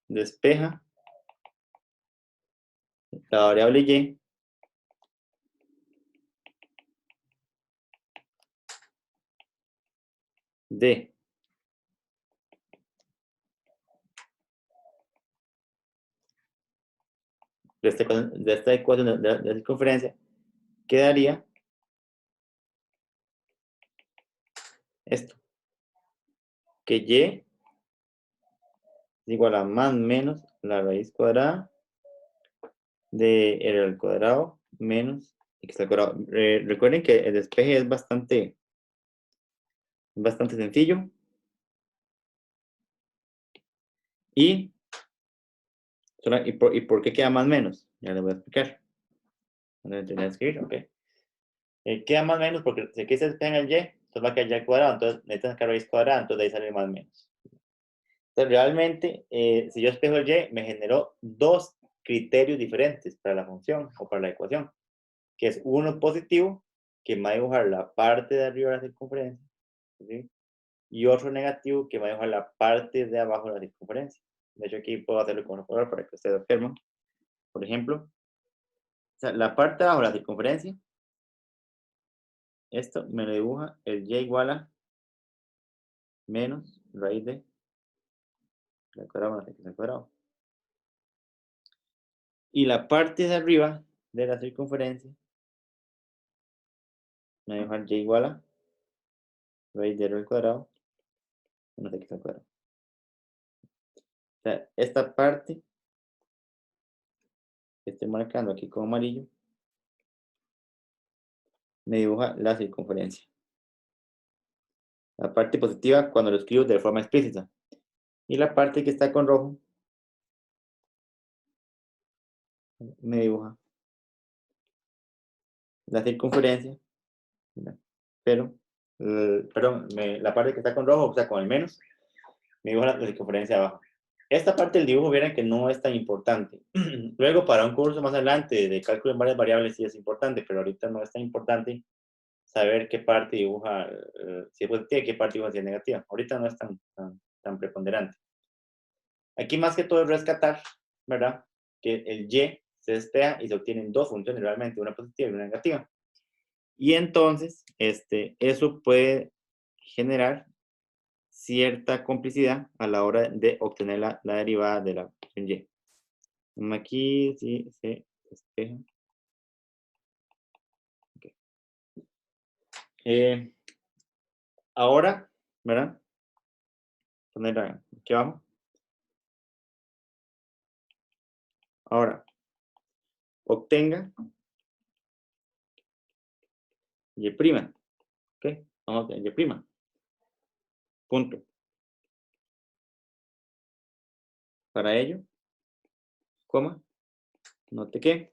despeja la variable y, de esta ecuación de la circunferencia, quedaría esto, que y es igual a más menos la raíz cuadrada de r al cuadrado menos x al cuadrado. Recuerden que el despeje es bastante sencillo. ¿Y por qué queda más menos? Ya les voy a explicar. No lo tenía que escribir, ok. Queda más menos porque si aquí se despeja el y, entonces va a quedar y al cuadrado, entonces necesitan sacar raíz cuadrada, entonces de ahí sale más menos. Entonces, realmente, si yo espejo el y, me generó dos criterios diferentes para la función o para la ecuación, que es uno positivo, que me va a dibujar la parte de arriba de la circunferencia, ¿sí? Y otro negativo, que me va a dibujar la parte de abajo de la circunferencia. De hecho, aquí puedo hacerlo con un color para que ustedes observen. Por ejemplo, o sea, la parte de abajo de la circunferencia, esto me lo dibuja el y igual a menos raíz de al cuadrado más x al cuadrado. Y la parte de arriba de la circunferencia me va a dibujar y igual a raíz de r al cuadrado menos x al cuadrado. O sea, esta parte que estoy marcando aquí con amarillo me dibuja la circunferencia. La parte positiva cuando lo escribo de forma explícita. Y la parte que está con rojo me dibuja la circunferencia, ¿verdad? Pero, perdón, la parte que está con rojo, o sea, con el menos, me dibuja la circunferencia abajo. Esta parte del dibujo, vieran que no es tan importante. Luego, para un curso más adelante de cálculo en varias variables, sí es importante, pero ahorita no es tan importante saber qué parte dibuja, si es positiva y qué parte dibuja si es negativa. Ahorita no es tan preponderante. Aquí más que todo es rescatar, ¿verdad? Que el y se despeja y se obtienen dos funciones realmente, una positiva y una negativa. Y entonces, eso puede generar cierta complicidad a la hora de obtener la derivada de la función y. Aquí sí se despeja. Okay. Ahora, ¿verdad? Poner aquí abajo. Ahora, obtenga y'. ¿Ok? Vamos a obtener y'. Punto. Para ello, coma, note que.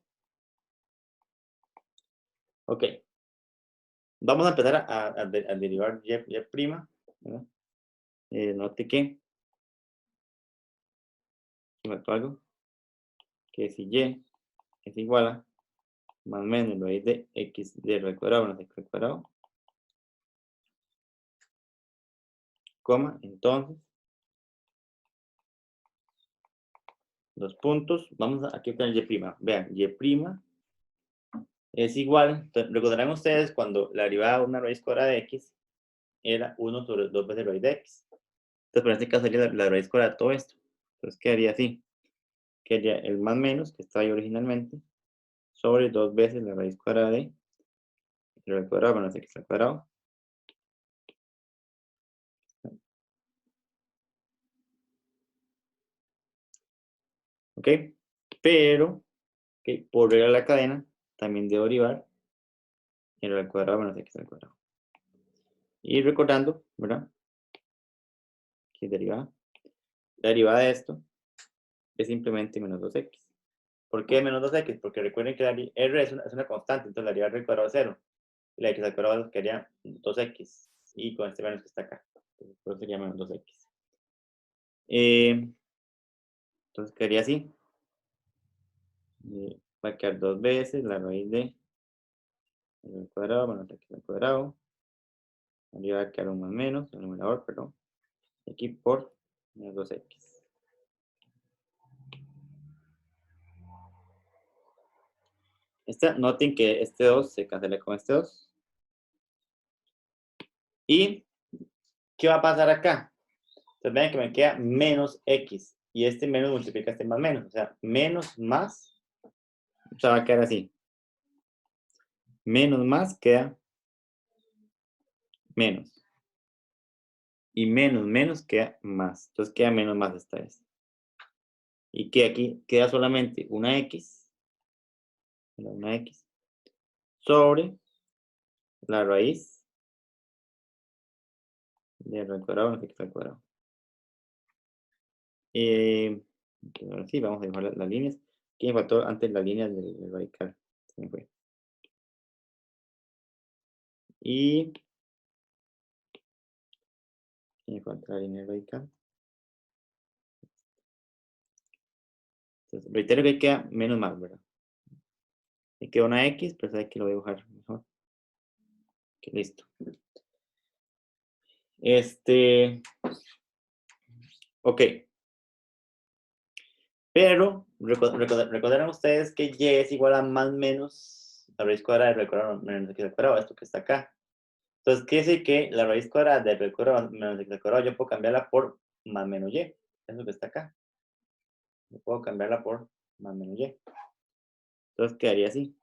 Ok. Vamos a empezar a derivar y', ¿verdad? Note que, si me algo, que si y es igual a más o menos raíz de x de r al cuadrado menos x al cuadrado, coma, entonces, los puntos, vamos a aquí obtener y'. Vean, y' es igual, recordarán ustedes cuando la derivada de una raíz cuadrada de x era 1 sobre 2 veces raíz de x. Entonces, por este caso sería la raíz cuadrada de todo esto. Entonces, quedaría así. Quedaría el más menos, que estaba ahí originalmente, sobre 2 veces la raíz cuadrada de r al cuadrado menos x al cuadrado. ¿Ok? Pero, okay, por regla de la cadena, también debo derivar r al cuadrado menos x al cuadrado. Y recordando, ¿verdad? Que derivada. La derivada de esto es simplemente menos 2x. ¿Por qué menos 2x? Porque recuerden que la r es una constante, entonces la derivada del cuadrado es 0. Y la x al cuadrado quedaría 2x. Y con este menos que está acá. Entonces sería menos 2x. Entonces quedaría así. Va a quedar 2 veces la raíz de r al cuadrado menos x al cuadrado. Arriba va a quedar un más menos, el numerador, perdón. Aquí por menos 2x. Noten que este 2 se cancela con este 2. ¿Y qué va a pasar acá? Entonces vean que me queda menos x. Y este menos multiplica este más menos. O sea, menos más. O sea, va a quedar así. Menos más queda menos. Y menos menos queda más. Entonces queda menos más esta vez. Y que aquí queda solamente una x. Una x. Sobre la raíz de r al cuadrado menos x al cuadrado. Ahora sí, vamos a dibujar las líneas. Aquí me faltó antes la línea del radical. Se me fue. Y aquí me falta la línea radical. Entonces, reitero que queda menos más, ¿verdad? Me queda una X, pero sabe que lo voy a dibujar mejor. Ok, listo. Ok. Pero, recordarán ustedes que Y es igual a más menos la raíz cuadrada del cuadrado menos X al cuadrado, esto que está acá. Entonces, quiere decir que la raíz cuadrada del cuadrado menos X al cuadrado, yo puedo cambiarla por más menos Y. Eso que está acá. Yo puedo cambiarla por más menos Y. Entonces, quedaría así.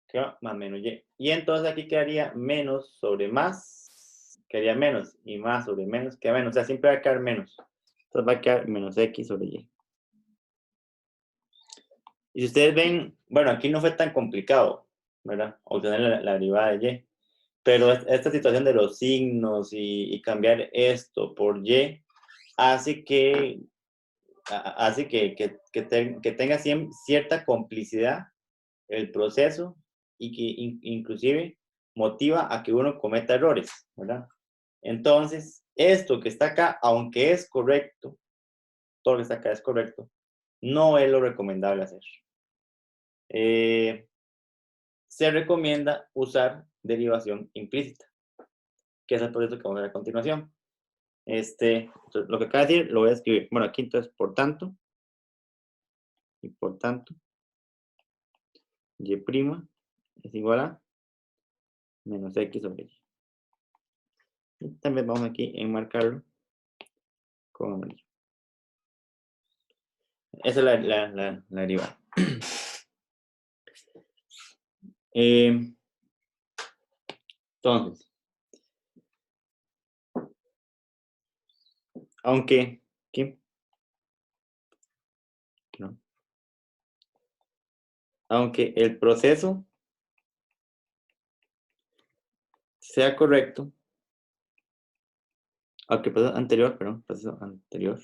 Queda más menos Y. Y entonces aquí quedaría menos sobre más, quedaría menos, y más sobre menos, queda menos. O sea, siempre va a quedar menos. Entonces va a quedar menos X sobre Y. Y si ustedes ven, bueno, aquí no fue tan complicado, ¿verdad? Obtener la derivada de Y. Pero esta situación de los signos y cambiar esto por Y hace que tenga cierta complicidad el proceso y que inclusive motiva a que uno cometa errores, ¿verdad? Entonces, esto que está acá, aunque es correcto, todo lo que está acá es correcto, no es lo recomendable hacer. Se recomienda usar derivación implícita, que es el proceso que vamos a ver a continuación. Entonces, lo que acaba de decir lo voy a escribir. Bueno, aquí entonces, por tanto, y por tanto, y' es igual a menos X sobre Y. Y también vamos aquí a enmarcarlo con amarillo. Esa es la derivada. Entonces, aunque, ¿qué? No. Aunque el proceso sea correcto, aunque el proceso anterior, perdón, proceso anterior,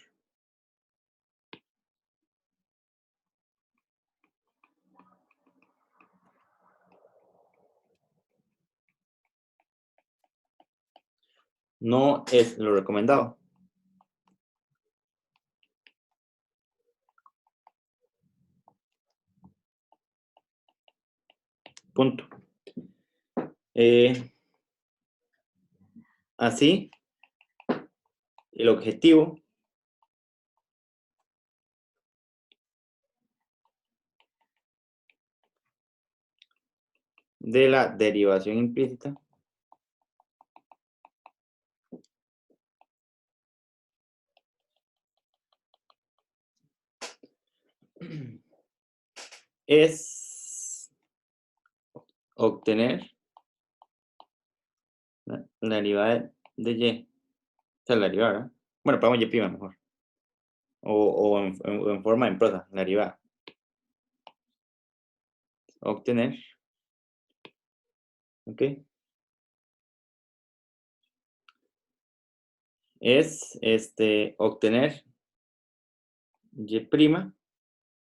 no es lo recomendado. Punto. Así, el objetivo de la derivación implícita es obtener la derivada de Y. O sea, la derivada, ¿verdad? Bueno, ponemos Y' mejor. O en forma en prosa, la derivada. Obtener. ¿Ok? Es obtener Y',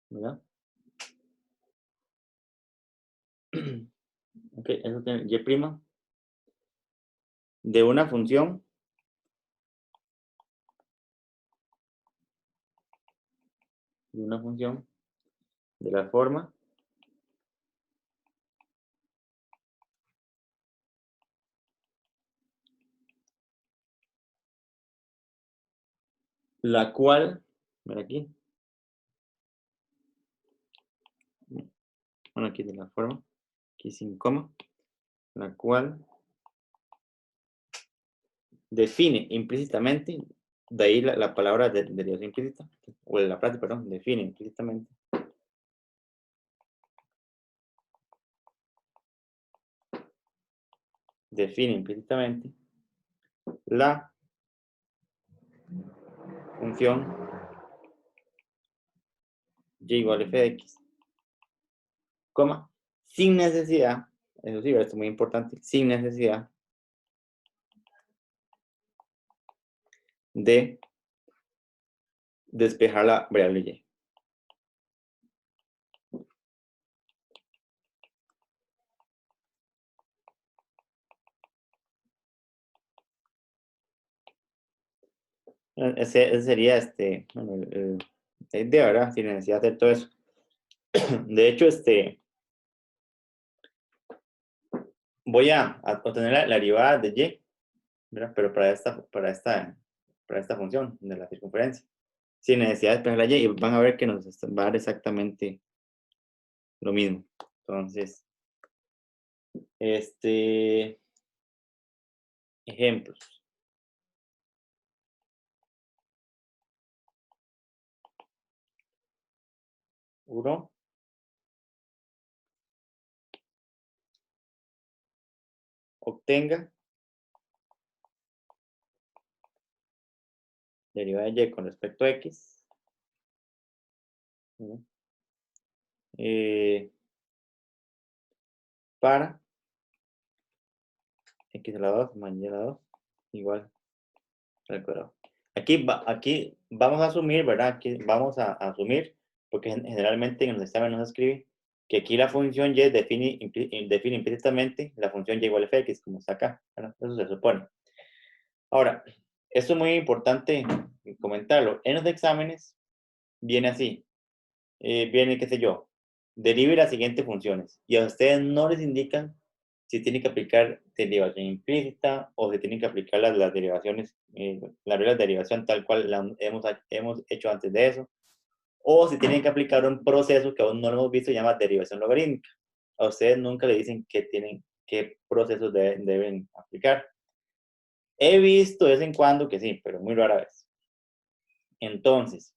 ¿verdad? Ok, es obtener Y' de una función de la forma la cual, mira aquí, bueno, aquí de la forma, aquí sin coma, la cual define implícitamente, de ahí la palabra de derivación implícita, o la frase, perdón, define implícitamente la función y igual a f de x, coma, sin necesidad, eso sí, esto es muy importante, sin necesidad de despejar la variable y. Ese sería bueno, la idea, ¿verdad? Sin necesidad de hacer todo eso. De hecho, voy a obtener la derivada de y, ¿verdad? Pero para esta función de la circunferencia. Sin necesidad de despejar la y, y van a ver que nos va a dar exactamente lo mismo. Entonces, ejemplos. Uno, obtenga derivada de y con respecto a x. ¿No? Para x a la 2 más y a la 2 igual al cuadrado. Aquí vamos a asumir, ¿verdad? Aquí vamos a asumir, porque generalmente en los exámenes nos escribe que aquí la función y define implícitamente la función y igual a fx, como está acá. ¿Verdad? Eso se supone. Ahora, esto es muy importante comentarlo. En los exámenes viene así. Viene, qué sé yo, derive las siguientes funciones. Y a ustedes no les indican si tienen que aplicar derivación implícita o si tienen que aplicar las derivaciones, las reglas de derivación tal cual hemos hecho antes de eso, o si tienen que aplicar un proceso que aún no lo hemos visto, se llama derivación logarítmica. A ustedes nunca le dicen qué procesos deben aplicar. He visto de vez en cuando que sí, pero muy rara vez. Entonces,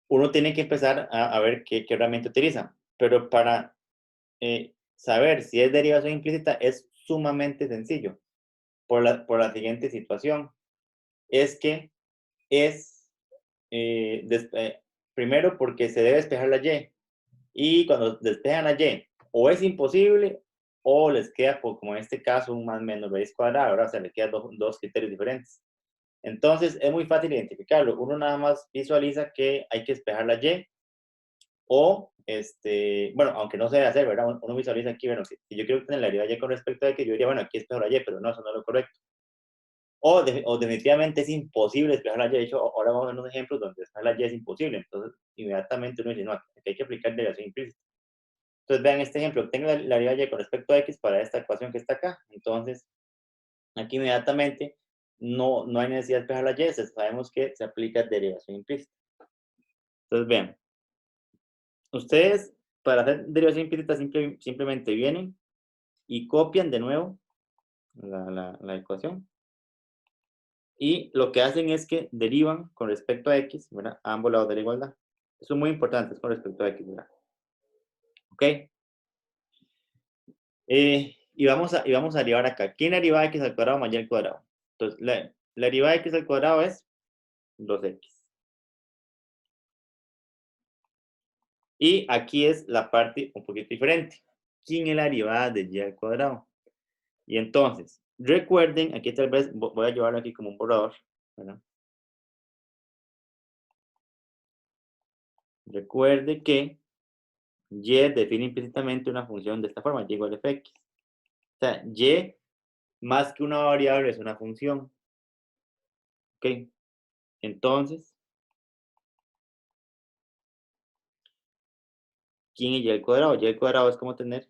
uno tiene que empezar a ver qué herramienta utiliza, pero para saber si es derivación implícita es sumamente sencillo por la siguiente situación. Es que es, primero porque se debe despejar la y, y cuando despejan la y, o es imposible o les queda, como en este caso, un más menos raíz cuadrada, ahora se le quedan dos criterios diferentes. Entonces es muy fácil identificarlo. Uno nada más visualiza que hay que despejar la y o, bueno, aunque no se debe hacer, ¿verdad? Uno visualiza aquí, bueno, si yo quiero tener la derivada y con respecto a que yo diría, bueno, aquí es peor la y, pero no, eso no es lo correcto. O definitivamente es imposible despejar la y. De hecho, ahora vamos a ver unos ejemplos donde despejar la y es imposible. Entonces, inmediatamente uno dice, no, aquí hay que aplicar derivación implícita. Entonces, vean este ejemplo. Tengo la derivada y con respecto a x para esta ecuación que está acá. Entonces, aquí inmediatamente no hay necesidad de despejar la y. Sabemos que se aplica derivación implícita. Entonces, vean. Ustedes, para hacer derivación implícita, simplemente vienen y copian de nuevo la ecuación. Y lo que hacen es que derivan con respecto a x, ¿verdad? A ambos lados de la igualdad. Eso es muy importante, es con respecto a x, ¿verdad? ¿Ok? Y vamos a derivar acá. ¿Quién deriva x al cuadrado más y al cuadrado? Entonces, la derivada de x al cuadrado es 2x. Y aquí es la parte un poquito diferente. ¿Quién es la derivada de y al cuadrado? Y entonces, recuerden, aquí tal vez voy a llevarlo aquí como un borrador, ¿verdad? Recuerde que y define implícitamente una función de esta forma, y igual a fx. O sea, y más que una variable es una función. ¿Ok? Entonces, ¿quién es y al cuadrado? Y al cuadrado es como tener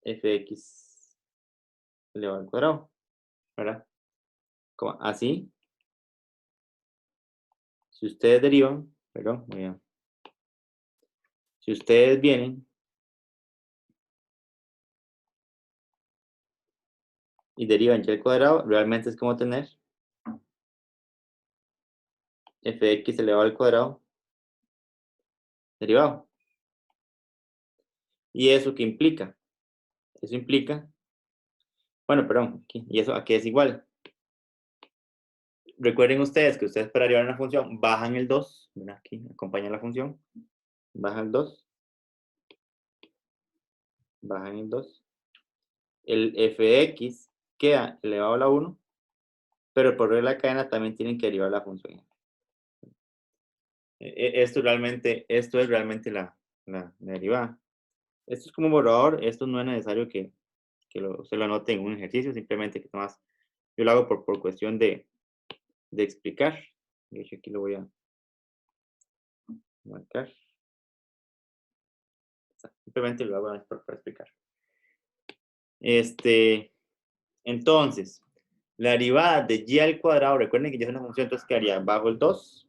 fx elevado al cuadrado, ¿verdad? Como así, si ustedes derivan, perdón, si ustedes vienen y derivan y al cuadrado, realmente es como tener fx elevado al cuadrado derivado. ¿Y eso qué implica? Eso implica, bueno, perdón, y eso aquí es igual. Recuerden ustedes que ustedes para derivar una función bajan el 2, ¿verdad? Aquí acompaña la función, bajan el 2, bajan el 2. El fx queda elevado a la 1, pero por regla de cadena también tienen que derivar la función. Esto es realmente la derivada. Esto es como un borrador, esto no es necesario que se lo anote en un ejercicio, simplemente que nomás Yo lo hago por cuestión de explicar. De hecho, aquí lo voy a marcar. Simplemente lo hago para explicar. Entonces, la derivada de y al cuadrado, recuerden que ya es una función, entonces quedaría bajo el 2.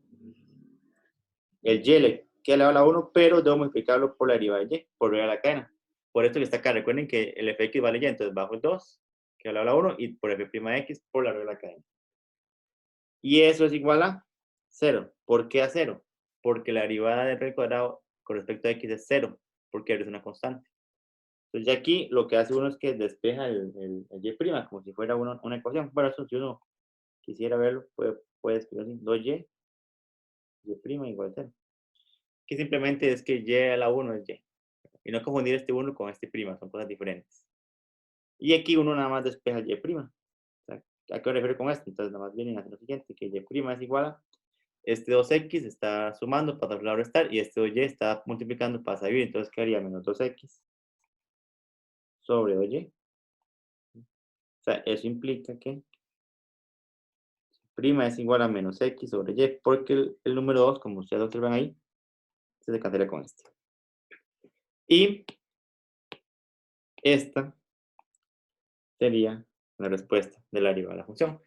El y le queda elevado a la 1, pero debo multiplicarlo por la derivada de y, por regla de la cadena. Por esto que está acá, recuerden que el fx vale y, entonces bajo el 2, que elevado a la 1, y por f'(x) por la regla de la cadena. Y eso es igual a 0. ¿Por qué a 0? Porque la derivada del al cuadrado con respecto a x es 0, porque es una constante. Entonces ya aquí lo que hace uno es que despeja el y', como si fuera una ecuación. Bueno, eso si uno quisiera verlo, puede escribir así, 2y, y' igual a 0. Que simplemente es que y a la 1 es y. Y no confundir este 1 con este prima, son cosas diferentes. Y aquí uno nada más despeja el y'. O sea, ¿a qué me refiero con esto? Entonces nada más vienen a hacer lo siguiente, que y' es igual a este 2x está sumando para restar y este 2y está multiplicando para salir. Entonces quedaría menos 2x sobre 2y. O sea, eso implica que prima es igual a menos x sobre y, porque el número 2, como ustedes observan ahí, se cancela con este. Y esta sería la respuesta de la derivada de la función.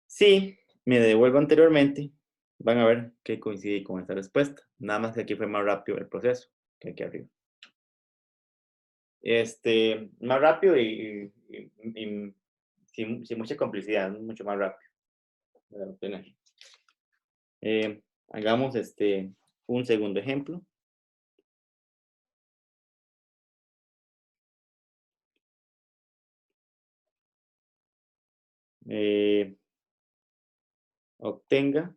Si me devuelvo anteriormente, van a ver que coincide con esta respuesta. Nada más que aquí fue más rápido el proceso que aquí arriba. Más rápido y sin mucha complicidad, mucho más rápido. Hagamos un segundo ejemplo. Obtenga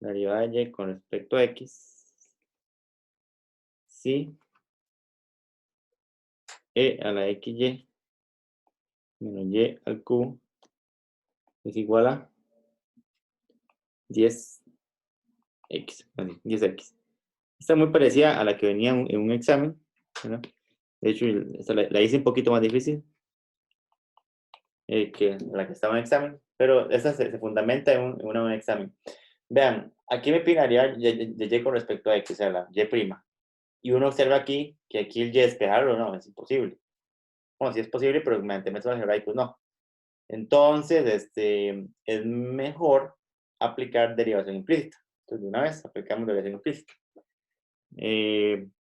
la derivada de y con respecto a x si e a la xy menos y al cubo es igual a 10x. 10x. Está muy parecida a la que venía en un examen, ¿verdad? De hecho, la hice un poquito más difícil que la que estaba en examen, pero esta se fundamenta en un examen. Vean, aquí me pinaría de y con respecto a x, o sea, la y'. Y uno observa aquí que aquí el y despejarlo no, es imposible. Bueno, sí es posible, pero mediante métodos algebraicos no. Entonces, es mejor aplicar derivación implícita. Entonces, de una vez aplicamos derivación implícita.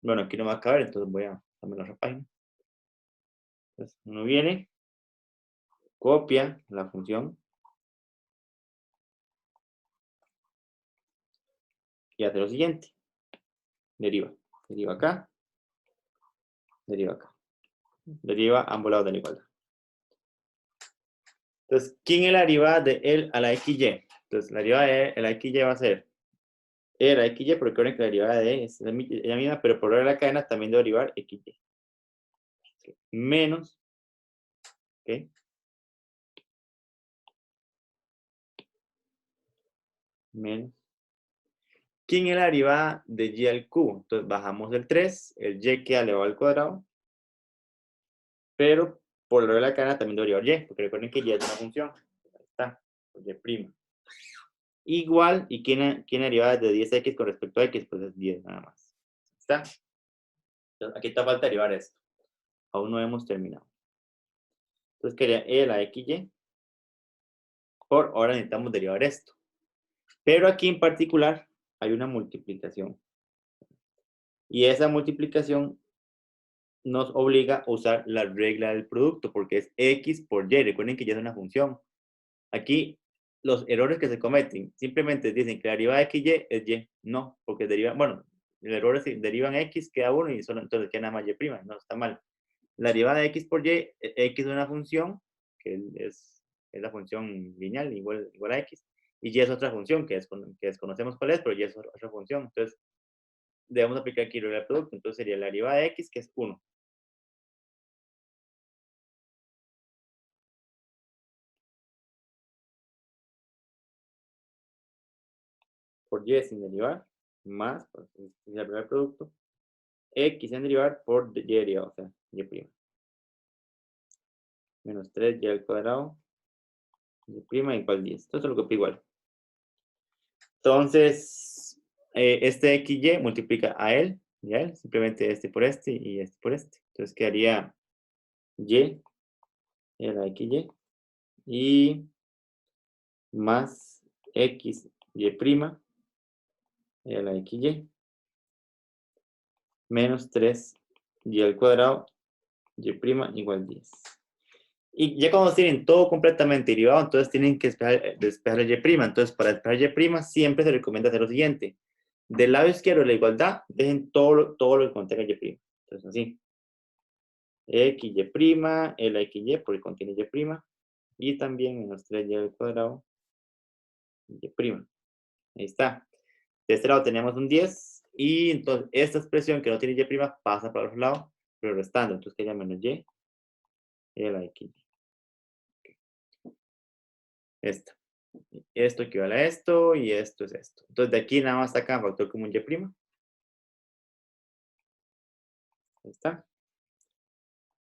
Bueno, aquí no va a caber, entonces voy a cambiar la otra página. Entonces, uno viene, copia la función y hace lo siguiente. Deriva. Deriva acá. Deriva acá. Deriva a ambos lados de la igualdad. Entonces, ¿quién es la derivada de L a la XY? Entonces, la derivada de la XY va a ser E a la XY, porque recuerden que la derivada de E es la misma, pero por la cadena también debe derivar XY. Menos, ¿ok? Menos. ¿Quién es la derivada de y al cubo? Entonces, bajamos el 3, el y queda elevado al cuadrado, pero por la regla de la cadena también debe derivar y, porque recuerden que y es una función. Ahí está, y'. Igual, ¿y quién derivada de 10x con respecto a x? Pues es 10 nada más. ¿Está? Entonces, aquí está falta derivar esto. Aún no hemos terminado. Entonces quería e a la xy. Por ahora necesitamos derivar esto. Pero aquí en particular hay una multiplicación. Y esa multiplicación nos obliga a usar la regla del producto, porque es x por y. Recuerden que ya es una función. Aquí los errores que se cometen simplemente dicen que la derivada de xy es y. No, porque derivan, bueno, el error es que derivan x, queda 1 y solo entonces queda nada más y'. No, está mal. La derivada de x por y, x es una función, que es la función lineal igual a x, y y es otra función que desconocemos cuál es, pero y es otra función. Entonces, debemos aplicar aquí el producto. Entonces sería la derivada de x, que es 1. Por y sin derivar, más, pues, el primer producto, x en derivar por y derivado, o sea, y'. menos 3y al cuadrado, y' igual 10. Entonces lo copio igual. Entonces, este xy multiplica a él y a él, simplemente este por este y este por este. Entonces quedaría y, la xy, y más xy', la xy, menos 3y al cuadrado, y' igual 10. Y ya cuando tienen todo completamente derivado, entonces tienen que despejar el y'. Entonces, para despejar y' siempre se recomienda hacer lo siguiente. Del lado izquierdo de la igualdad, dejen todo lo que contenga y'. Entonces, así. xy', la xy, porque contiene y', y también menos 3y al cuadrado, y'. Ahí está. De este lado tenemos un 10, y entonces esta expresión que no tiene y' pasa para el otro lado, pero restando. Entonces queda menos y, la xy. Esta. Esto equivale a esto, y esto es esto. Entonces de aquí nada más sacan factor común y'. Ahí está.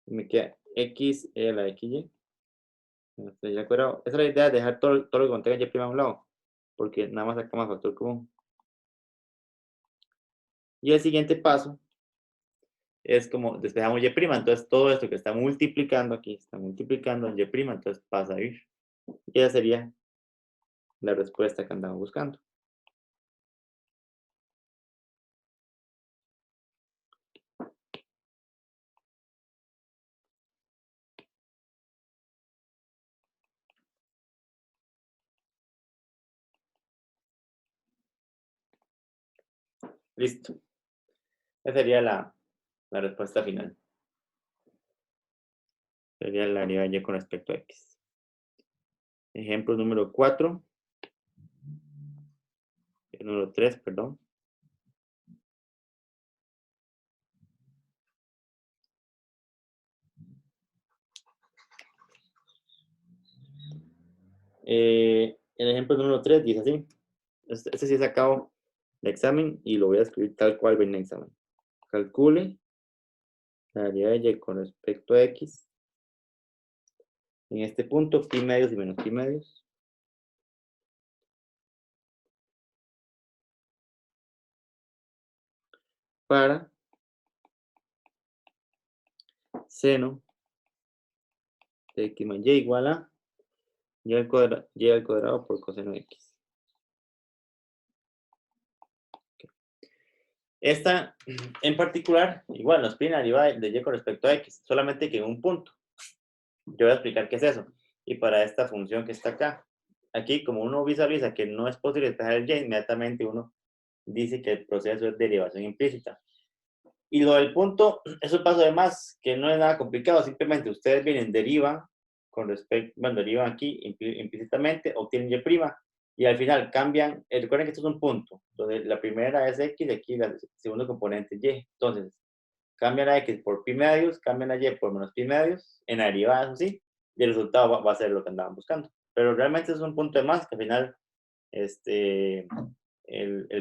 Me queda x, la xy. Ya acuerdo. Esa es la idea de dejar todo lo que contenga y' a un lado, porque nada más sacamos factor común. Y el siguiente paso es como despejamos y', entonces todo esto que está multiplicando aquí, está multiplicando en y', entonces pasa a ir. Y esa sería la respuesta que andamos buscando. Listo. Esa sería la respuesta final. Sería la derivada de y con respecto a x. Ejemplo número 4. Número 3, perdón. El ejemplo número 3 dice así. Este sí he sacado de examen y lo voy a escribir tal cual viene en el examen. Calcule la derivada de y con respecto a x. En este punto, pi medios y menos pi medios. Para seno de x más y igual a y al cuadrado por coseno de x. Esta, en particular, igual nos pide la derivada de y con respecto a x, solamente que en un punto. Yo voy a explicar qué es eso. Y para esta función que está acá, aquí como uno visualiza que no es posible despejar el y, inmediatamente uno dice que el proceso es derivación implícita. Y lo del punto, es un paso de más, que no es nada complicado, simplemente ustedes vienen, derivan con respecto, bueno, derivan aquí implícitamente, obtienen y al final cambian, recuerden que esto es un punto, entonces la primera es x, aquí el segundo componente y, entonces cambian a x por pi medios, cambian a y por menos pi medios, en la derivada, eso sí, y el resultado va a ser lo que andaban buscando. Pero realmente es un punto de más, que al final el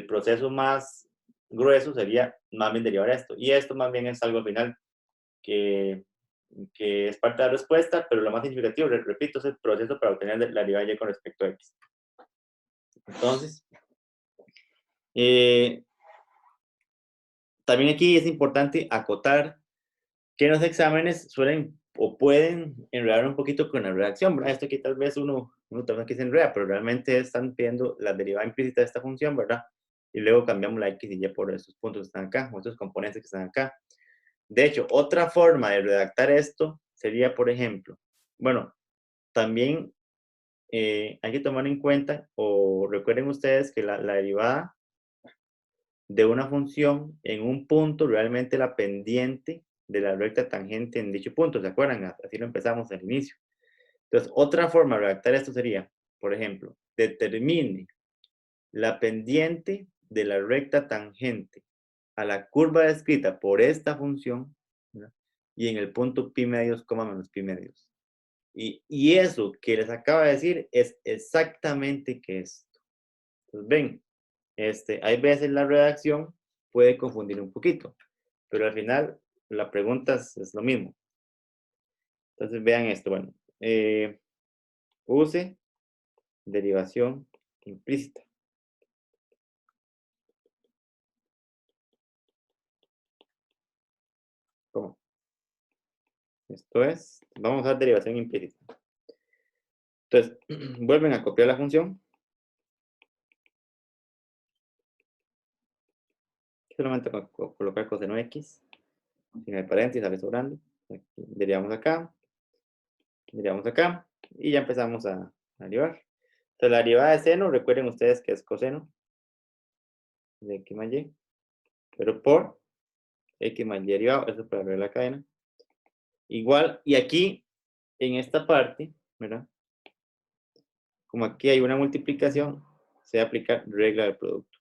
proceso más grueso sería más bien derivar esto. Y esto más bien es algo al final que es parte de la respuesta, pero lo más significativo, repito, es el proceso para obtener la derivada y con respecto a x. Entonces, también aquí es importante acotar que en los exámenes suelen o pueden enredar un poquito con la redacción, ¿verdad? Esto aquí tal vez uno también que se enreda, pero realmente están pidiendo la derivada implícita de esta función, ¿verdad? Y luego cambiamos la x y y por estos puntos que están acá, o estos componentes que están acá. De hecho, otra forma de redactar esto sería, por ejemplo, bueno, también hay que tomar en cuenta, o recuerden ustedes que la derivada de una función en un punto, realmente la pendiente de la recta tangente en dicho punto, ¿se acuerdan? Así lo empezamos al inicio. Entonces, otra forma de redactar esto sería, por ejemplo, determine la pendiente de la recta tangente a la curva descrita por esta función, ¿verdad? Y en el punto pi medios, menos pi medios. Y eso que les acabo de decir es exactamente que esto. Entonces, ven, hay veces la redacción puede confundir un poquito, pero al final la pregunta es lo mismo. Entonces vean esto, bueno, use derivación implícita. ¿Cómo? Esto es, vamos a usar derivación implícita. Entonces, vuelven a copiar la función. Solamente colocar coseno x, sin el paréntesis, sale sobrando. Aquí, derivamos acá, y ya empezamos a derivar. Entonces, la derivada de seno, recuerden ustedes que es coseno de x más y, pero por x más y derivado, eso para ver la cadena. Igual, y aquí, en esta parte, ¿verdad? Como aquí hay una multiplicación, se aplica regla del producto.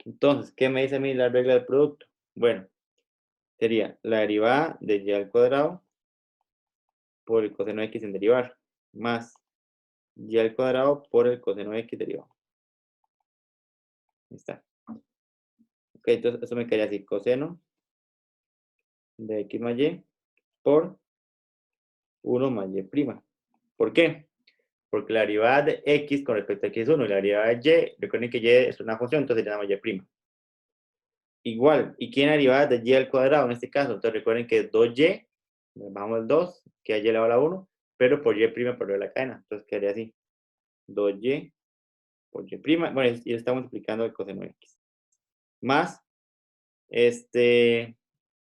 Entonces, ¿qué me dice a mí la regla del producto? Bueno, sería la derivada de y al cuadrado por el coseno de x en derivar, más y al cuadrado por el coseno de x derivado. Ahí está. Ok, entonces eso me quedaría así, coseno de x más y por 1 más y prima. ¿Por qué? Porque la derivada de x con respecto a x es 1 y la derivada de y, recuerden que y es una función, entonces le llamamos y prima. Igual, ¿y quién derivada de y al cuadrado en este caso? Entonces recuerden que es 2y, bajamos el 2, que a y elevado a la 1, pero por y prima por la cadena. Entonces quedaría así, 2y por y prima, bueno, y estamos multiplicando el coseno de x. Más,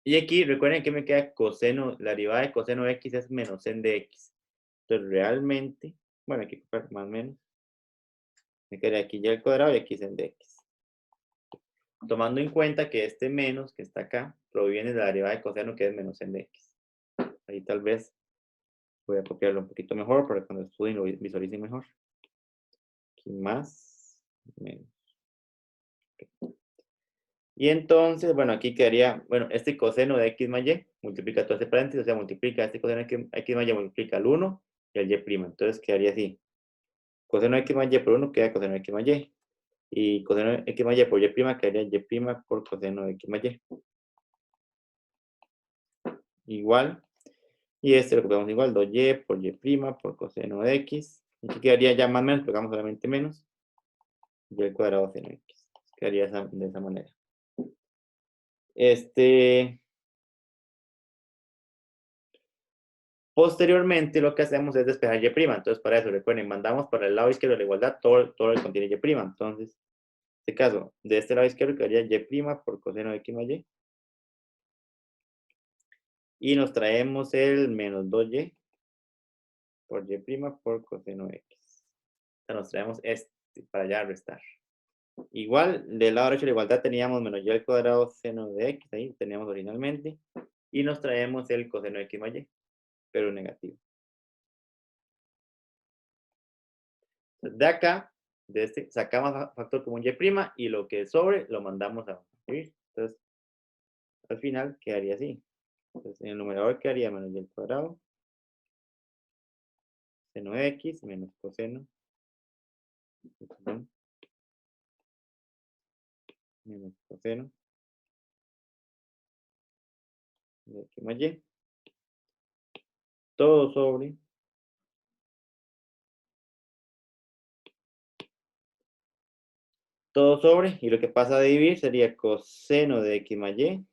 y aquí recuerden que me queda coseno, la derivada de coseno de x es menos en de x. Entonces realmente, bueno, aquí más o menos, me queda aquí y al cuadrado y aquí es en de x. Tomando en cuenta que este menos que está acá proviene de la derivada de coseno que es menos en de x. Ahí tal vez voy a copiarlo un poquito mejor para que cuando estudien lo visualicen mejor. Aquí más, menos. Okay. Y entonces, bueno, aquí quedaría, bueno, este coseno de x más y multiplica todo este paréntesis, o sea, multiplica este coseno de x más y multiplica el 1 y el y'. Entonces quedaría así. Coseno de x más y por 1 queda coseno de x más y. Y coseno de x más y por y' quedaría y' por coseno de x más y. Igual. Y este lo copiamos igual, 2y por y' por coseno de x. Aquí quedaría ya más menos, pegamos solamente menos. Y al cuadrado seno x. Quedaría de esa manera. Posteriormente lo que hacemos es despejar y'. Entonces para eso, recuerden, mandamos para el lado izquierdo de la igualdad todo lo que contiene y'. Entonces, en este caso, de este lado izquierdo quedaría y' por coseno de x más y. Y nos traemos el menos 2y por y' por coseno de x. O sea, nos traemos este para ya restar. Igual, del lado derecho de la igualdad teníamos menos y al cuadrado seno de x, ahí teníamos originalmente. Y nos traemos el coseno de x más y, pero negativo. De acá, de este, sacamos factor común y' y lo que sobre lo mandamos a escribir. Entonces, al final quedaría así. Entonces, en el numerador quedaría menos y al cuadrado seno de x menos coseno, perdón, menos coseno de x más y. Todo sobre y lo que pasa a dividir sería coseno de x más y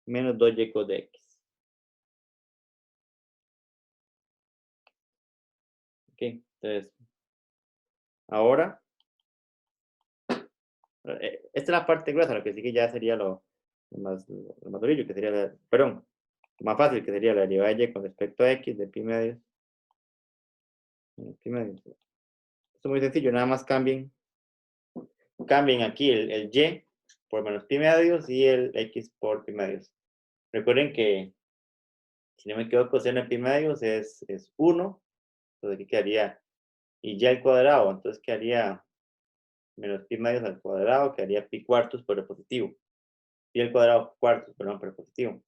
menos 2y cos de x. Ok, entonces, ahora, esta es la parte gruesa, lo que sí que ya sería lo más durillo, que sería, perdón, más fácil, que sería la derivada de y con respecto a x de pi medios. Pi medios. Esto es muy sencillo, nada más cambien aquí el y por menos pi medios y el x por pi medios. Recuerden que, si no me equivoco, coseno de pi medios es 1, entonces aquí quedaría y al cuadrado, entonces quedaría menos pi medios al cuadrado, quedaría pi cuartos por el positivo. Pi al cuadrado cuartos, perdón, por el positivo.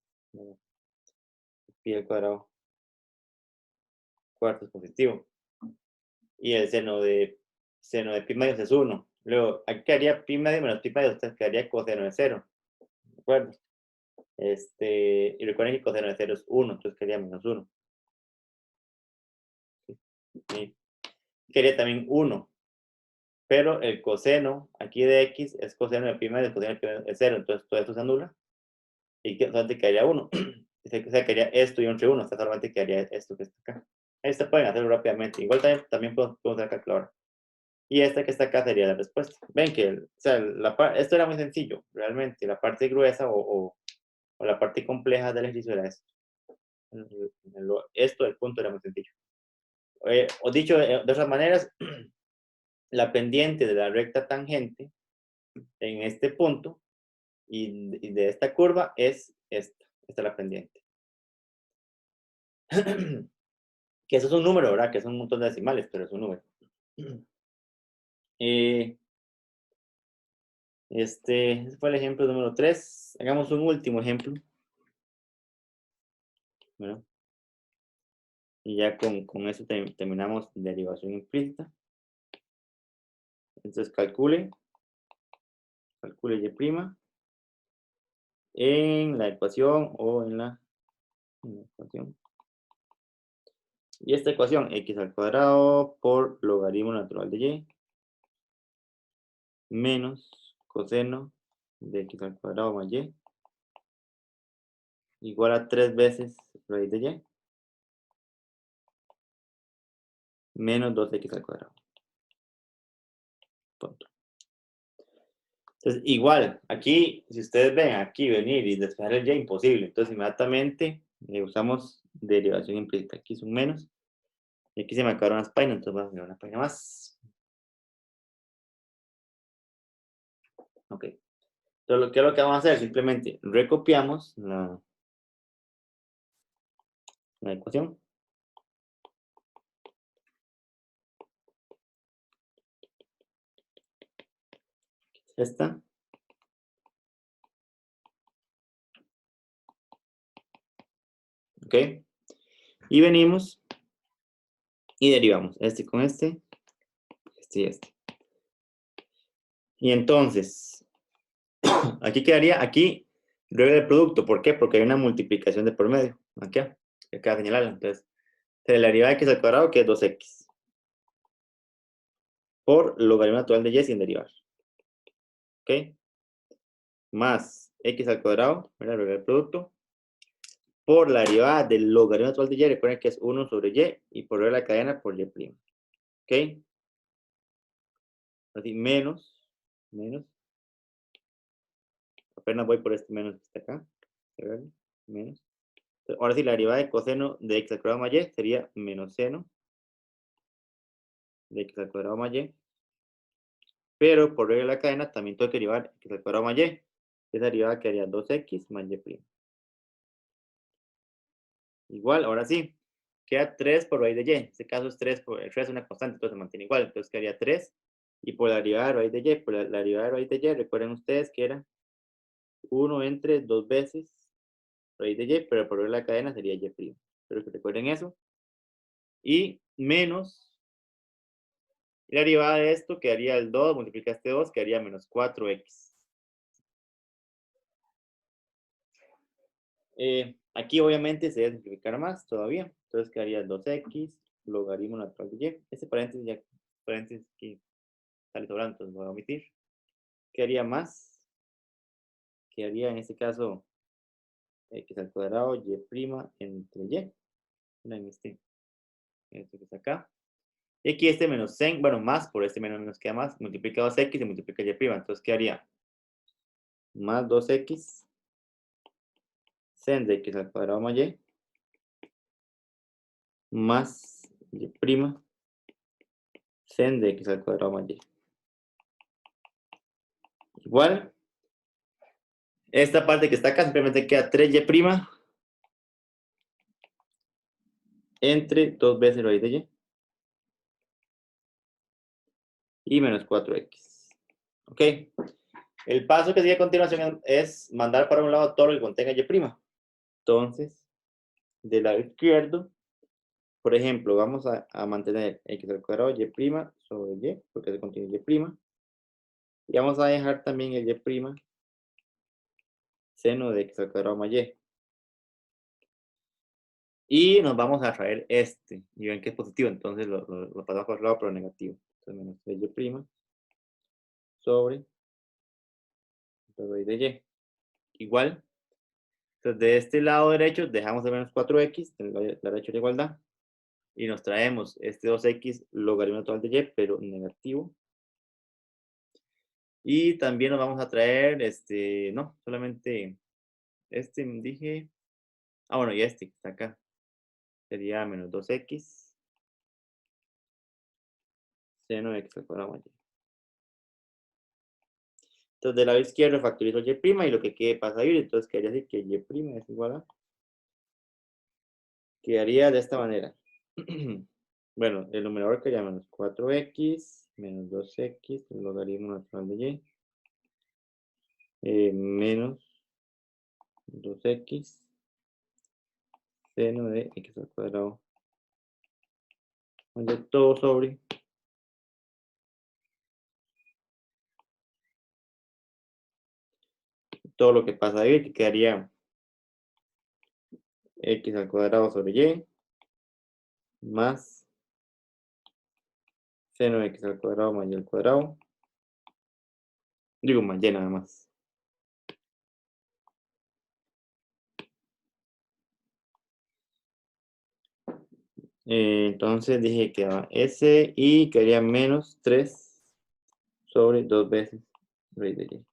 Pi al cuadrado cuartos positivo. Y el seno de pi medios es 1. Luego, aquí quedaría pi medio menos pi medio, entonces quedaría coseno de 0. ¿De acuerdo? Y recuerden que coseno de 0 es 1, entonces quedaría menos 1. ¿Sí? Quería también 1. Pero el coseno aquí de x es coseno de pi medio, coseno de pi medio es 0, entonces todo esto se anula. Y solamente quedaría 1. O sea, quedaría esto y entre 1, o sea, solamente quedaría esto que está acá. Esto pueden hacerlo rápidamente. Igual también puedo usar calculadora. Y esta que está acá sería la respuesta. Ven que, o sea, esto era muy sencillo, realmente. La parte gruesa o la parte compleja del ejercicio era esto. Esto del punto era muy sencillo. O dicho de otras maneras, la pendiente de la recta tangente en este punto y de esta curva es esta. Esta es la pendiente. Que eso es un número, ¿verdad? Que son un montón de decimales, pero es un número. Ese fue el ejemplo número 3. Hagamos un último ejemplo. ¿Verdad? Y ya con eso terminamos derivación implícita. Entonces calcule y' en la ecuación o en la ecuación. Y esta ecuación, x al cuadrado por logaritmo natural de y menos coseno de x al cuadrado más y igual a 3 veces raíz de y menos 2x al cuadrado. Punto. Entonces, igual, aquí, si ustedes ven aquí venir y despejar el y, imposible. Entonces, inmediatamente usamos derivación implícita. Aquí es un menos. Y aquí se me acabaron las páginas, entonces voy a poner una página más. Ok. Entonces, ¿qué es lo que vamos a hacer? Simplemente recopiamos la ecuación. Esta. Ok. Y venimos y derivamos este con este y este. Y entonces, aquí quedaría, aquí, regla del producto. ¿Por qué? Porque hay una multiplicación de por medio. Aquí, acá señalarla. Entonces, se le deriva x al cuadrado, que es 2x. Por logaritmo natural de y sin derivar. ¿Ok? Más x al cuadrado, ¿verdad? Regla del producto. Por la derivada del logaritmo natural de y, recuerden que es 1 sobre y por regla de la cadena por y'. ¿Ok? Así, menos, apenas voy por este menos que está acá, menos. Ahora sí, la derivada de coseno de x al cuadrado más y sería menos seno de x al cuadrado más y, pero por regla de la cadena también tengo que derivar x al cuadrado más y. Esa derivada quedaría 2x más y'. Igual, ahora sí, queda 3 por raíz de y. En este caso es 3, el 3 es una constante, entonces se mantiene igual. Entonces quedaría 3. Y por la derivada de raíz de y, por la derivada de raíz de y, recuerden ustedes que era 1 entre 2 veces raíz de y, pero por la cadena sería y'. Espero que recuerden eso. Y menos la derivada de esto quedaría el 2, multiplica este 2, quedaría menos 4x. Aquí obviamente se debe simplificar más todavía. Entonces quedaría 2x logaritmo natural de y. Este paréntesis ya, paréntesis que sale sobrando, entonces voy a omitir. Quedaría más. Quedaría en este caso x al cuadrado y' entre y. En este que está acá. Y aquí este menos 100, bueno, más, por este menos queda más, multiplica 2x y multiplica y', entonces quedaría más 2x sen de x al cuadrado más y, más y' sen de x al cuadrado más y. Igual, esta parte que está acá simplemente queda 3y' entre 2 veces raíz de y menos 4x. ¿Ok? El paso que sigue a continuación es mandar para un lado todo lo que contenga y'. Entonces, del lado izquierdo, por ejemplo, vamos a mantener x al cuadrado y' sobre y, porque se contiene y'. Y vamos a dejar también el y' seno de x al cuadrado más y. Y nos vamos a traer este. Y ven que es positivo, entonces lo pasamos por el lado, pero negativo. Entonces menos y' sobre raíz de y. Igual. Entonces de este lado derecho dejamos el menos 4x, en la derecha de la igualdad. Y nos traemos este 2x logaritmo natural de y, pero negativo. Y también nos vamos a traer, no, solamente dije, bueno, y este que está acá, sería menos 2x seno de x al cuadrado más y. Entonces, del lado izquierdo factorizo y' y lo que quede pasa a ir, entonces quedaría decir que y' es igual a, quedaría de esta manera. Bueno, el numerador quedaría menos 4x menos 2x, el logaritmo natural de y, menos 2x seno de x al cuadrado más y, todo sobre todo lo que pasa a ir, que quedaría x al cuadrado sobre y más seno de x al cuadrado más y al cuadrado. Digo más y nada más. Entonces dije que va S y quedaría menos 3 sobre 2 veces raíz de y.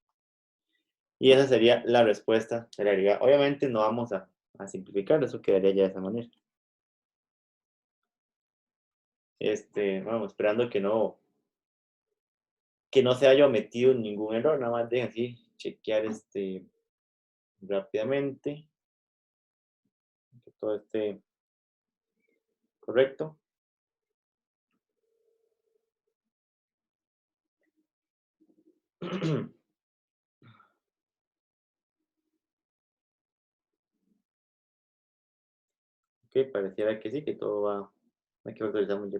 Y esa sería la respuesta de la derivada. Obviamente no vamos a simplificar, eso quedaría ya de esa manera. Vamos, esperando que no se haya metido ningún error, nada más dejen así chequear rápidamente que todo esté correcto. Ok, pareciera que sí, que todo va. Aquí factorizamos y'.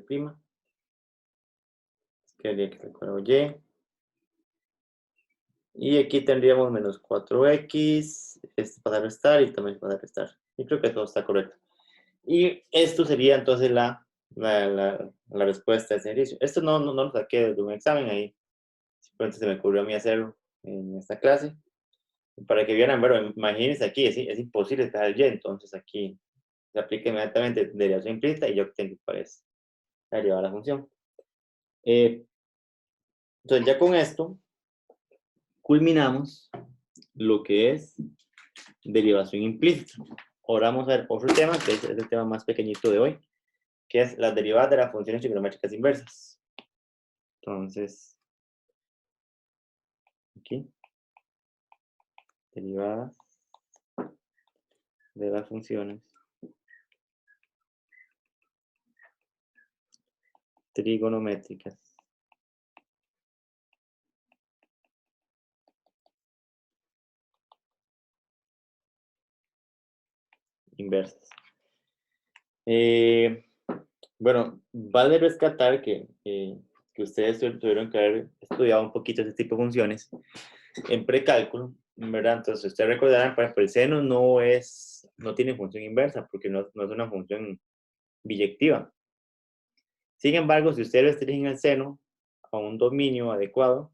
Quedaría que está con y. Y aquí tendríamos menos 4x, para restar y también para restar. Y creo que todo está correcto. Y esto sería entonces la respuesta de ese ejercicio. Esto no lo saqué de un examen ahí. Simplemente se me ocurrió a mí hacerlo en esta clase. Para que vieran, bueno, imagínense aquí, es imposible dejar el y, entonces aquí se aplica inmediatamente derivación implícita y yo obtengo cuál es la derivada de la función. Entonces ya con esto culminamos lo que es derivación implícita. Ahora vamos a ver otro tema, que es el tema más pequeñito de hoy, que es las derivadas de las funciones trigonométricas inversas. Entonces, aquí, derivadas de las funciones trigonométricas inversas. Bueno, vale rescatar que ustedes tuvieron que haber estudiado un poquito este tipo de funciones en precálculo, ¿verdad? Entonces, ustedes recordarán, por ejemplo, el seno no tiene función inversa porque no es una función biyectiva. Sin embargo, si ustedes restringen el seno a un dominio adecuado,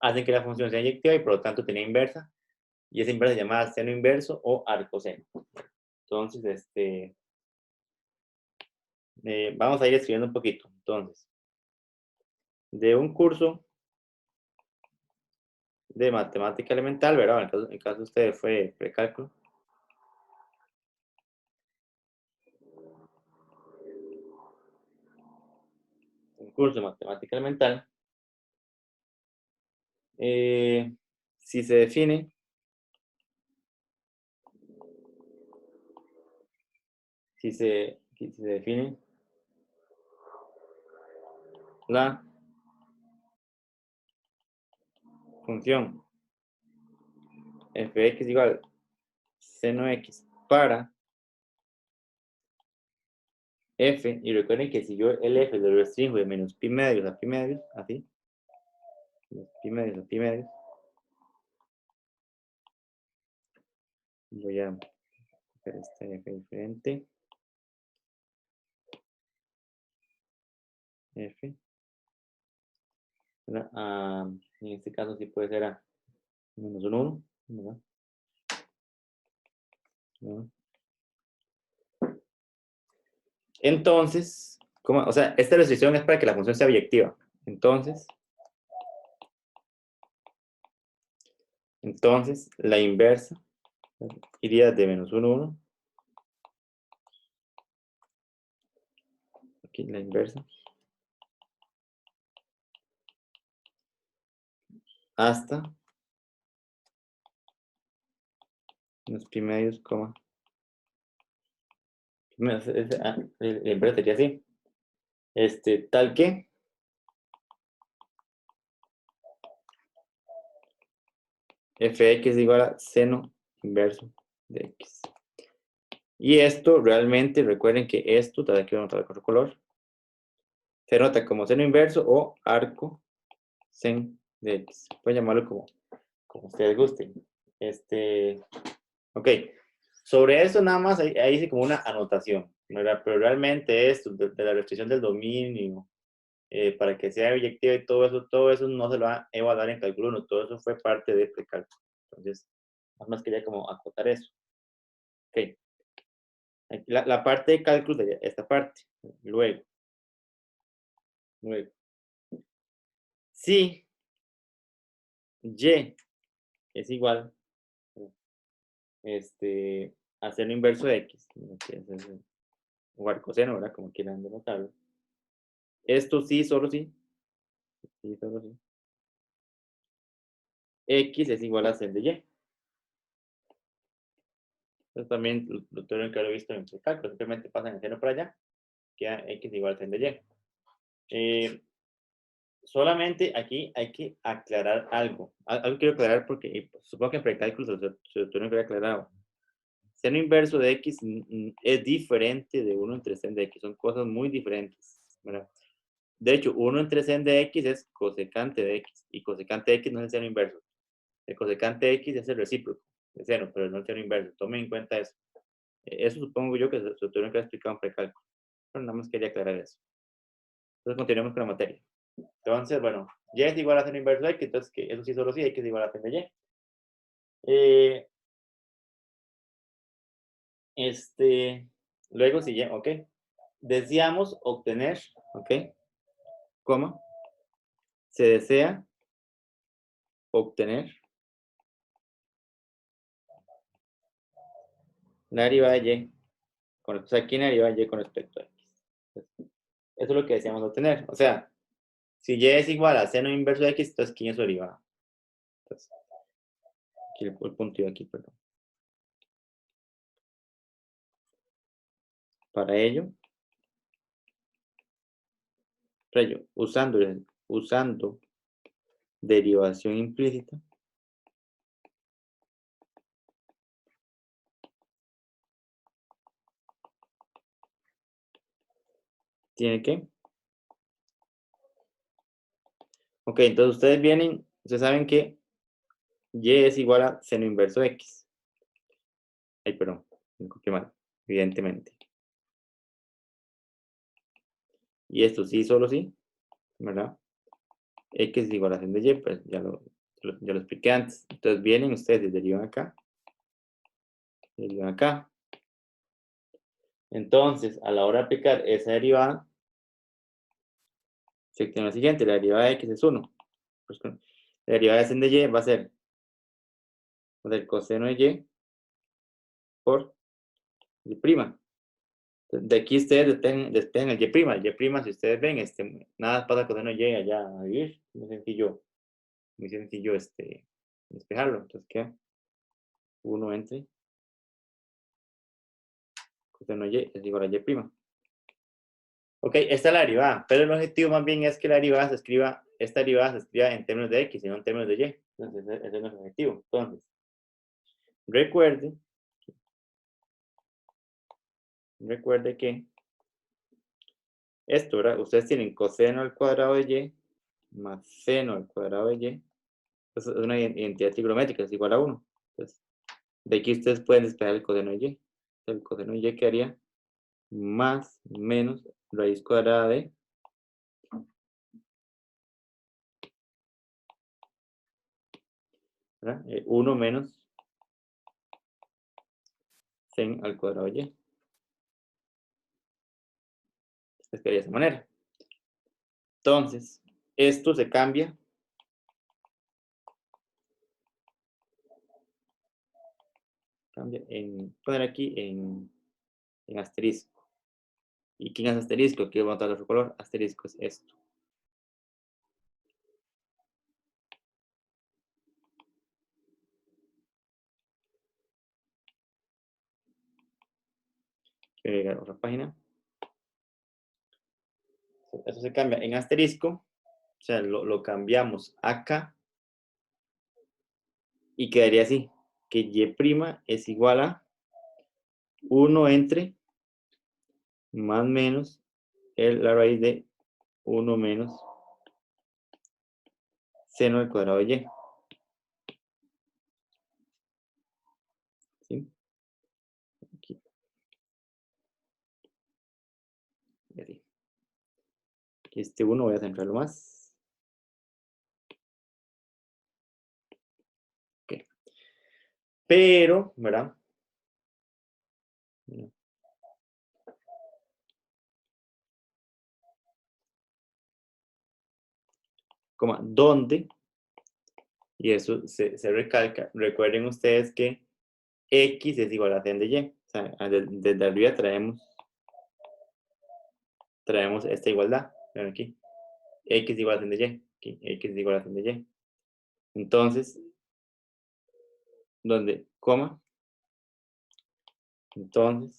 hacen que la función sea inyectiva y por lo tanto tiene inversa, y esa inversa se llama seno inverso o arcoseno. Entonces, vamos a ir escribiendo un poquito. Entonces, de un curso de matemática elemental, ¿verdad? En el caso de ustedes fue precálculo. Un curso de matemática elemental. Si se define la función fx igual seno x para f, y recuerden que si yo el f lo restringo de menos pi medios a pi medios, así, los pi medios a pi medios. Voy a hacer este f diferente. F. En este caso sí puede ser a menos un 1, ¿verdad? Entonces, o sea, esta restricción es para que la función sea objetiva. Entonces, la inversa iría de menos 1, 1. Aquí la inversa. Hasta los pi medios, coma. El inverso sería así. Tal que fx es igual a seno inverso de x. Y esto realmente, recuerden que esto, tal vez quiero anotar con otro color, se nota como seno inverso o arco sen de x. Pueden llamarlo como ustedes gusten. Ok. Sobre eso nada más, ahí hice como una anotación, ¿verdad? Pero realmente esto, de la restricción del dominio, para que sea objetiva y todo eso no se lo va a evaluar en cálculo 1, todo eso fue parte de precálculo. Entonces, nada más quería como acotar eso. Ok. La parte de cálculo sería esta parte. Luego. Si y es igual a seno inverso de x, o arcoseno, ¿verdad? Como quieran denotarlo. Esto sí, solo sí. Sí, solo sí. X es igual a sen de y. Entonces también lo tuvieron que haber visto en el cálculo. Simplemente pasan el seno para allá, queda x igual a sen de y. Solamente aquí hay que aclarar algo. Algo quiero aclarar porque supongo que en precálculo se lo tuvieron que haber aclarado. Seno inverso de x es diferente de 1 entre sen de x. Son cosas muy diferentes, ¿verdad? De hecho, 1 entre sen de x es cosecante de x. Y cosecante de x no es el seno inverso. El cosecante de x es el recíproco de seno, pero no el seno inverso. Tomen en cuenta eso. Eso supongo yo que se lo tuvieron que haber explicado en precálculo. Pero nada más quería aclarar eso. Entonces continuamos con la materia. Entonces, bueno, y es igual a seno inverso de x, entonces que eso sí solo sí, x es igual a sen de y. Luego sigue, ok. Deseamos obtener, ok, coma, se desea obtener la derivada de y, o sea, aquí la derivada de y con respecto a x. Entonces, eso es lo que deseamos obtener. O sea, si y es igual a seno inverso de x, entonces ¿quién es su derivada? Entonces, aquí el punto de aquí, perdón. Para ello, usando derivación implícita, tiene que. Ok, entonces ustedes saben que y es igual a seno inverso de x. Ay, perdón, me copié mal, evidentemente. Y esto sí, solo sí, ¿verdad? X es igual a seno de y, pues ya lo expliqué antes. Entonces vienen ustedes, derivan acá, derivan acá. Entonces, a la hora de aplicar esa derivada, se obtiene lo siguiente, la derivada de x es 1. Pues, la derivada de seno de y va a ser coseno de y por y'. De aquí ustedes despejan el y'. El y', si ustedes ven, nada pasa con coseno de y allá a vivir. Muy sencillo despejarlo. Entonces queda 1 entre coseno de y es igual a y'. Ok, esta es la derivada, pero el objetivo más bien es que esta derivada se escriba en términos de x y no en términos de y. Entonces, ese es nuestro objetivo. Entonces, recuerde que esto, ¿verdad? Ustedes tienen coseno al cuadrado de y más seno al cuadrado de y. Es una identidad trigonométrica, es igual a 1. Entonces, de aquí ustedes pueden despejar el coseno de y. El coseno de y quedaría más menos raíz cuadrada de 1 menos sen al cuadrado de y. Esto quedaría de esa manera. Entonces, esto se cambia en, poner aquí en asterisco. ¿Y quién es asterisco? Aquí vamos a dar otro color. Asterisco es esto. Quiero llegar a otra página. Eso se cambia en asterisco. O sea, lo cambiamos acá. Y quedaría así. Que y' es igual a 1 entre más menos la raíz de 1 menos seno al cuadrado de y. ¿Sí? Aquí. Y así. Este 1 voy a centrarlo más. Ok. Pero, ¿verdad? Coma, ¿dónde? Y eso se recalca. Recuerden ustedes que x es igual a sen de y. O sea, desde arriba traemos esta igualdad. Ven aquí. X es igual a sen de y. Aquí, x es igual a sen de y. Entonces, ¿dónde? Coma. Entonces,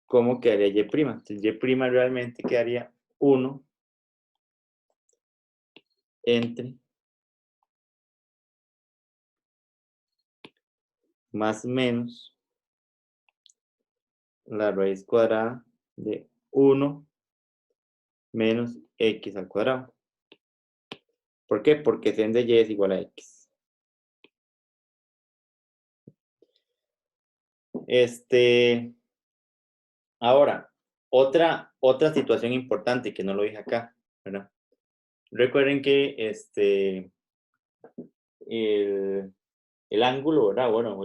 ¿cómo quedaría y'? Entonces, y' realmente quedaría 1 entre más menos la raíz cuadrada de 1 menos x al cuadrado. ¿Por qué? Porque sen de y es igual a x. Ahora, otra situación importante que no lo dije acá, ¿verdad? Recuerden que el ángulo, ¿verdad? Bueno,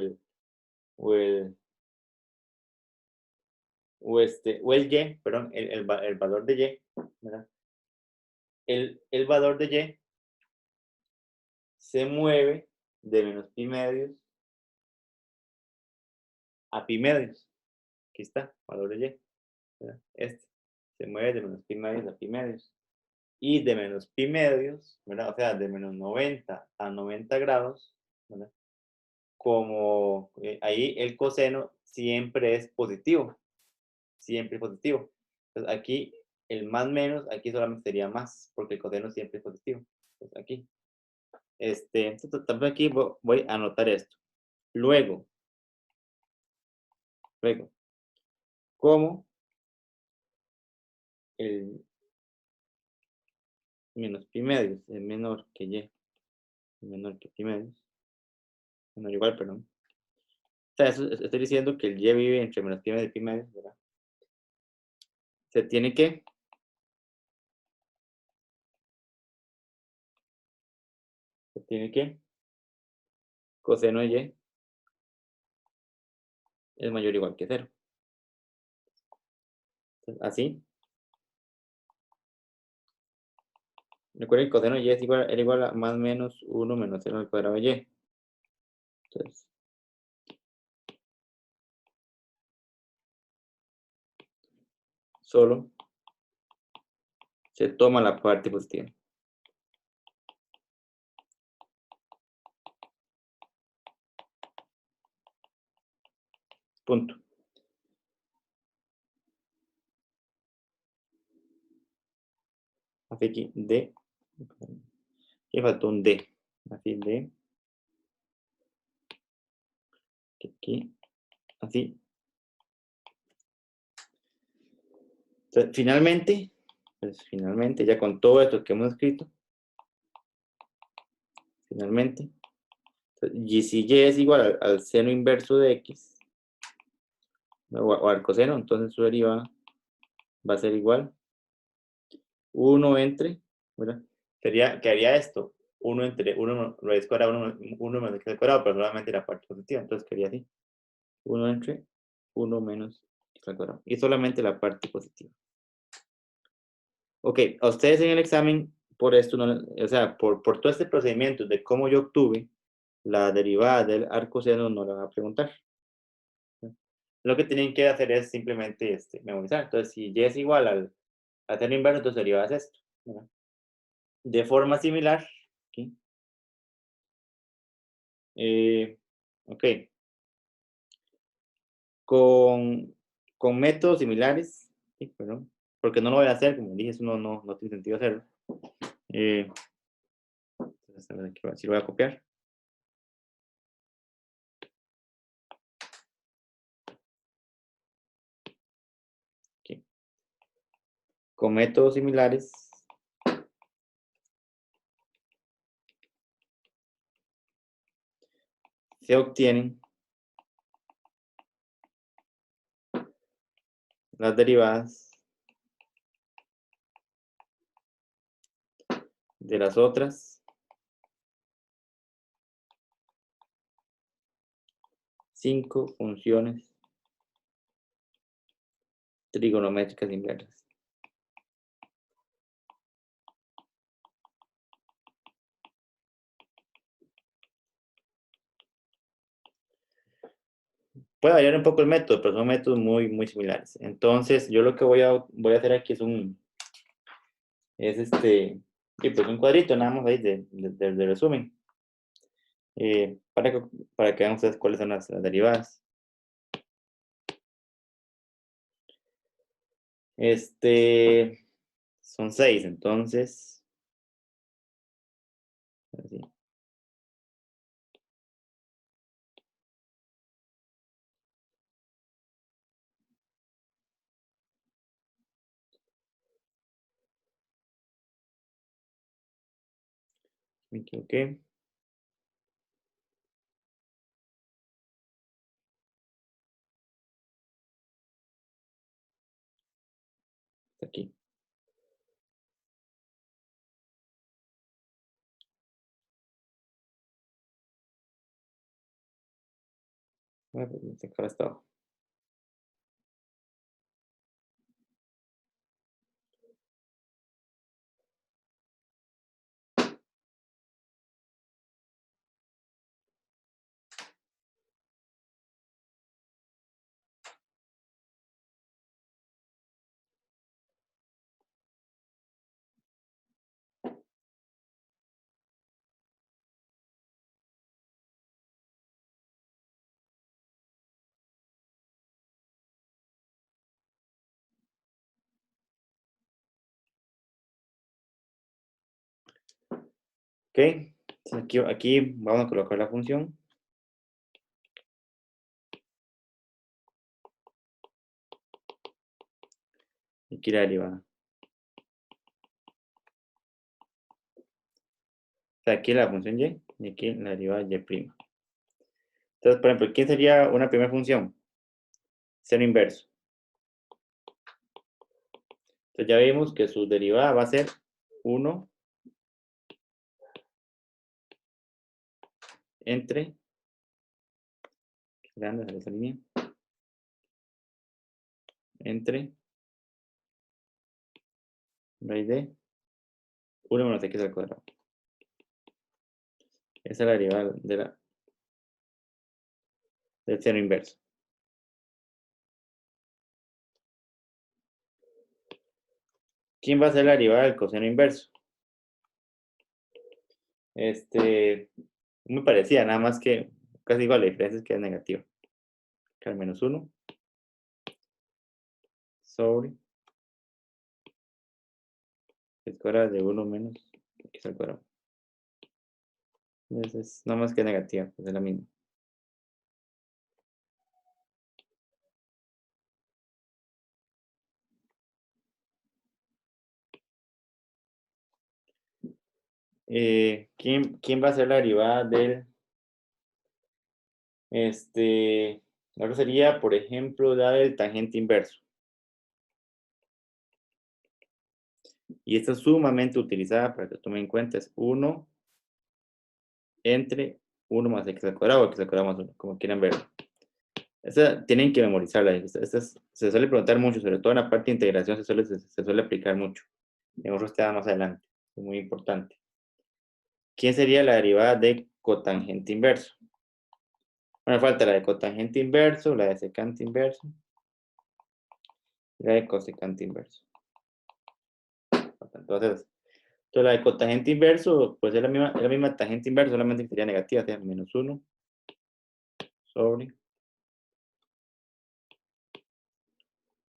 o el y, perdón, el valor de y, ¿verdad? El valor de y se mueve de menos pi medios a pi medios. Aquí está, valor de y, ¿verdad? Se mueve de menos pi medios a pi medios. Y de menos pi medios, ¿verdad? O sea, de menos 90 a 90 grados, ¿verdad? Como ahí el coseno siempre es positivo. Siempre es positivo. Entonces aquí el más menos, aquí solamente sería más, porque el coseno siempre es positivo. Entonces aquí. Entonces también aquí voy a anotar esto. Luego, como el menos pi medios es menor que y, menor que pi medios, menor igual, perdón. O sea, eso estoy diciendo que el y vive entre menos pi medios y pi medios, ¿verdad? Se tiene que coseno de y es mayor o igual que 0. Entonces, así. Recuerden que coseno de y era igual a más o menos 1 menos 0 al cuadrado de y. Entonces, solo se toma la parte positiva. Punto. Así aquí, D. Aquí faltó un D. Así, D. Aquí. Así. Entonces, finalmente, Pues finalmente, ya con todo esto que hemos escrito, finalmente, y si y es igual al seno inverso de x, o al coseno, entonces su derivada va a ser igual 1 entre, ¿verdad? Quedaría esto, 1 entre 1 raíz cuadrada, 1 menos x al cuadrado, pero solamente la parte positiva, entonces quedaría así, 1 entre 1 menos x al cuadrado, y solamente la parte positiva. Ok, a ustedes en el examen, por esto, o sea, por todo este procedimiento de cómo yo obtuve la derivada del arcoseno, no la van a preguntar. Lo que tienen que hacer es simplemente memorizar. Entonces, si y es igual al seno inverso, entonces derivada es esto, ¿verdad? De forma similar, ¿okay? Ok, con métodos similares, ¿sí? Perdón, porque no lo voy a hacer, como dije, eso no tiene sentido hacerlo. Entonces, a ver, aquí sí lo voy a copiar. Okay. Con métodos similares, se obtienen las derivadas de las otras 5 funciones trigonométricas inversas. Puede variar un poco el método, pero son métodos muy similares. Entonces, yo lo que voy a hacer aquí es pues un cuadrito nada más ahí de resumen. Para que vean ustedes cuáles son las derivadas. Son 6, entonces. Así. Me equivoqué. Aquí. Bueno, pues, acá está. Ok. Aquí vamos a colocar la función. Y aquí la derivada. O sea, aquí la función y aquí la derivada y'. Entonces, por ejemplo, ¿quién sería una primera función? Seno inverso. Entonces ya vimos que su derivada va a ser 1 entre, grande de esa línea, entre raíz de 1 menos x al cuadrado. Esa es la derivada del seno inverso. ¿Quién va a ser la derivada del coseno inverso? Muy parecida, nada más que casi igual, la diferencia es que es negativa. Que al menos 1 sobre x cuadrado de 1 menos x al cuadrado. Entonces, nada más que negativa, pues es la misma. ¿quién va a ser la derivada del, ahora sería, por ejemplo, la del tangente inverso? Y esta es sumamente utilizada para que tomen en cuenta, es 1 entre 1 más x al cuadrado o x al cuadrado más 1, como quieran ver. Esta tienen que memorizarla. Se suele preguntar mucho, sobre todo en la parte de integración se suele aplicar mucho. En otros temas más adelante. Es muy importante. ¿Quién sería la derivada de cotangente inverso? Bueno, falta la de cotangente inverso, la de secante inverso y la de cosecante inverso. Entonces la de cotangente inverso, pues es la misma tangente inversa, solamente que sería negativa, o sea, menos 1 sobre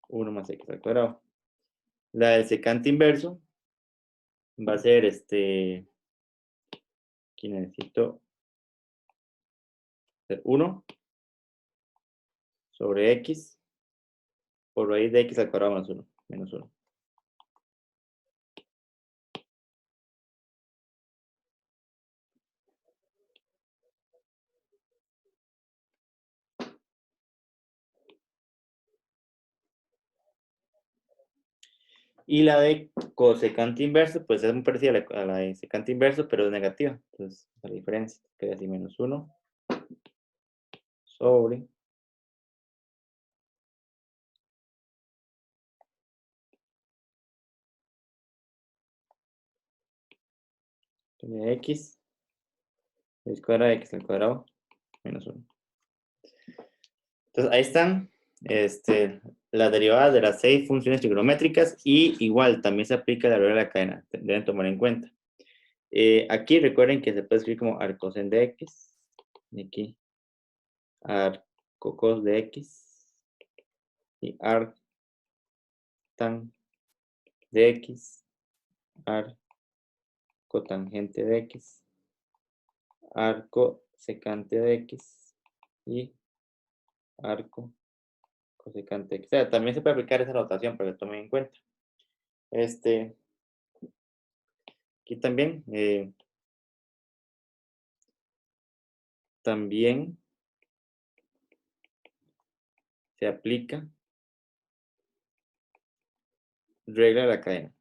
1 más x al cuadrado. La del secante inverso va a ser aquí necesito hacer 1 sobre x por raíz de x al cuadrado más 1, menos 1. Y la de cosecante inverso, pues es muy parecida a la de secante inverso, pero es negativa. Entonces, la diferencia queda así, menos 1 sobre x, raíz cuadrada de x al cuadrado, menos 1. Entonces, ahí están las derivadas de las 6 funciones trigonométricas y igual también se aplica la regla de la cadena, deben tomar en cuenta. Aquí recuerden que se puede escribir como arcoseno de x, y aquí arcocos de x y arctan de x, arcotangente de x, arco secante de x y arco cosecante de x. O sea, también se puede aplicar esa notación para que tomen en cuenta. Aquí también se aplica regla de la cadena.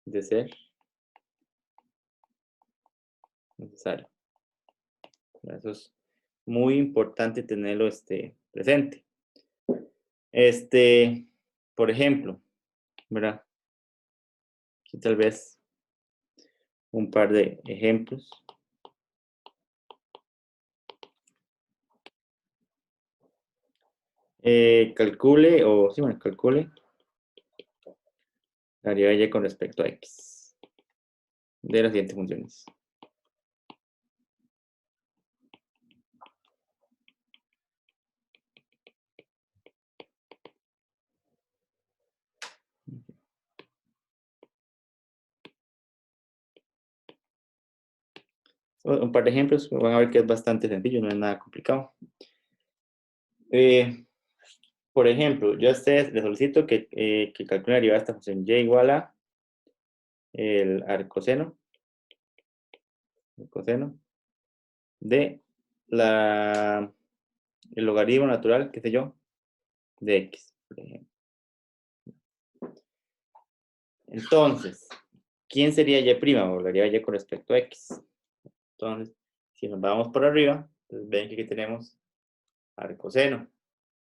De ser necesario. Eso es muy importante tenerlo presente. Por ejemplo, ¿verdad? Aquí tal vez un par de ejemplos. Calcule la derivada de y con respecto a x de las siguientes funciones. Un par de ejemplos, van a ver que es bastante sencillo, no es nada complicado. Por ejemplo, yo a ustedes les solicito que calculen la derivada de esta función y igual a el arcoseno de el logaritmo natural, qué sé yo, de x, por ejemplo. Entonces, ¿quién sería y'? O la derivada de y con respecto a x. Entonces, si nos vamos por arriba, pues ven que aquí tenemos arcoseno,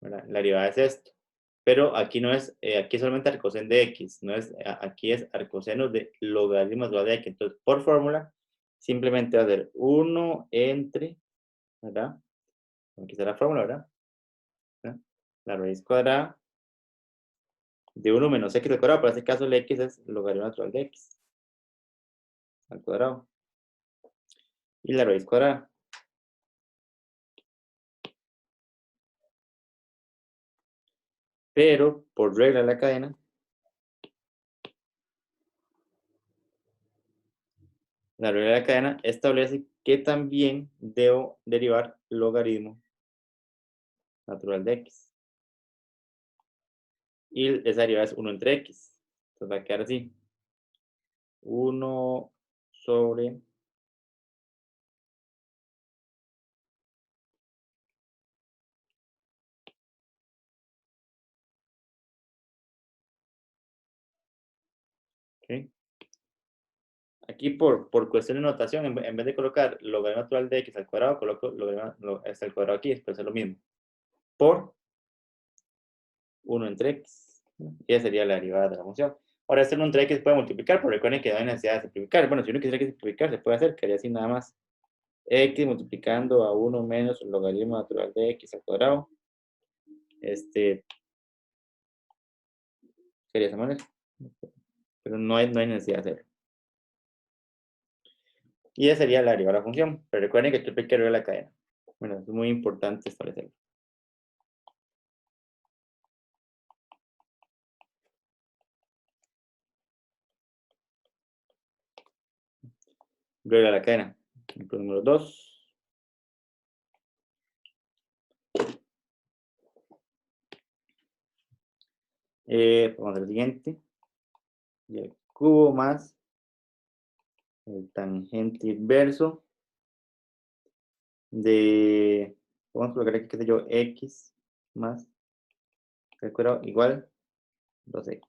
¿verdad? La derivada es esto. Pero aquí no es, aquí es solamente arcoseno de x, no es, aquí es arcoseno de logaritmo natural de x. Entonces, por fórmula, simplemente va a ser 1 entre, ¿verdad? Aquí está la fórmula, ¿verdad? La raíz cuadrada de 1 menos x al cuadrado. Para este caso, el x es el logaritmo natural de x al cuadrado. Y la raíz cuadrada. Pero, por regla de la cadena, la regla de la cadena establece que también debo derivar logaritmo natural de x. Y esa derivada es 1 entre x. Entonces va a quedar así. 1 sobre ¿ok? Aquí por cuestión de notación, en vez de colocar logaritmo natural de x al cuadrado, coloco logaritmo al cuadrado aquí, después es lo mismo. Por 1 entre x. Y esa sería la derivada de la función. Ahora, este 1 entre x puede multiplicar, pero recuerden que no hay necesidad de simplificar. Bueno, si uno quisiera que simplificar, se puede hacer, quedaría así nada más. X multiplicando a 1 menos el logaritmo natural de x al cuadrado. Sería esa manera. Pero no hay necesidad de hacerlo. Y esa sería la derivada de la función. Pero recuerden que aquí hay que ver la cadena. Bueno, es muy importante establecerlo. Luego la cadena. Ejemplo número 2. Vamos a hacer el siguiente. Y el cubo más el tangente inverso de, vamos a colocar aquí, qué sé yo, x más el cuadrado igual 2x.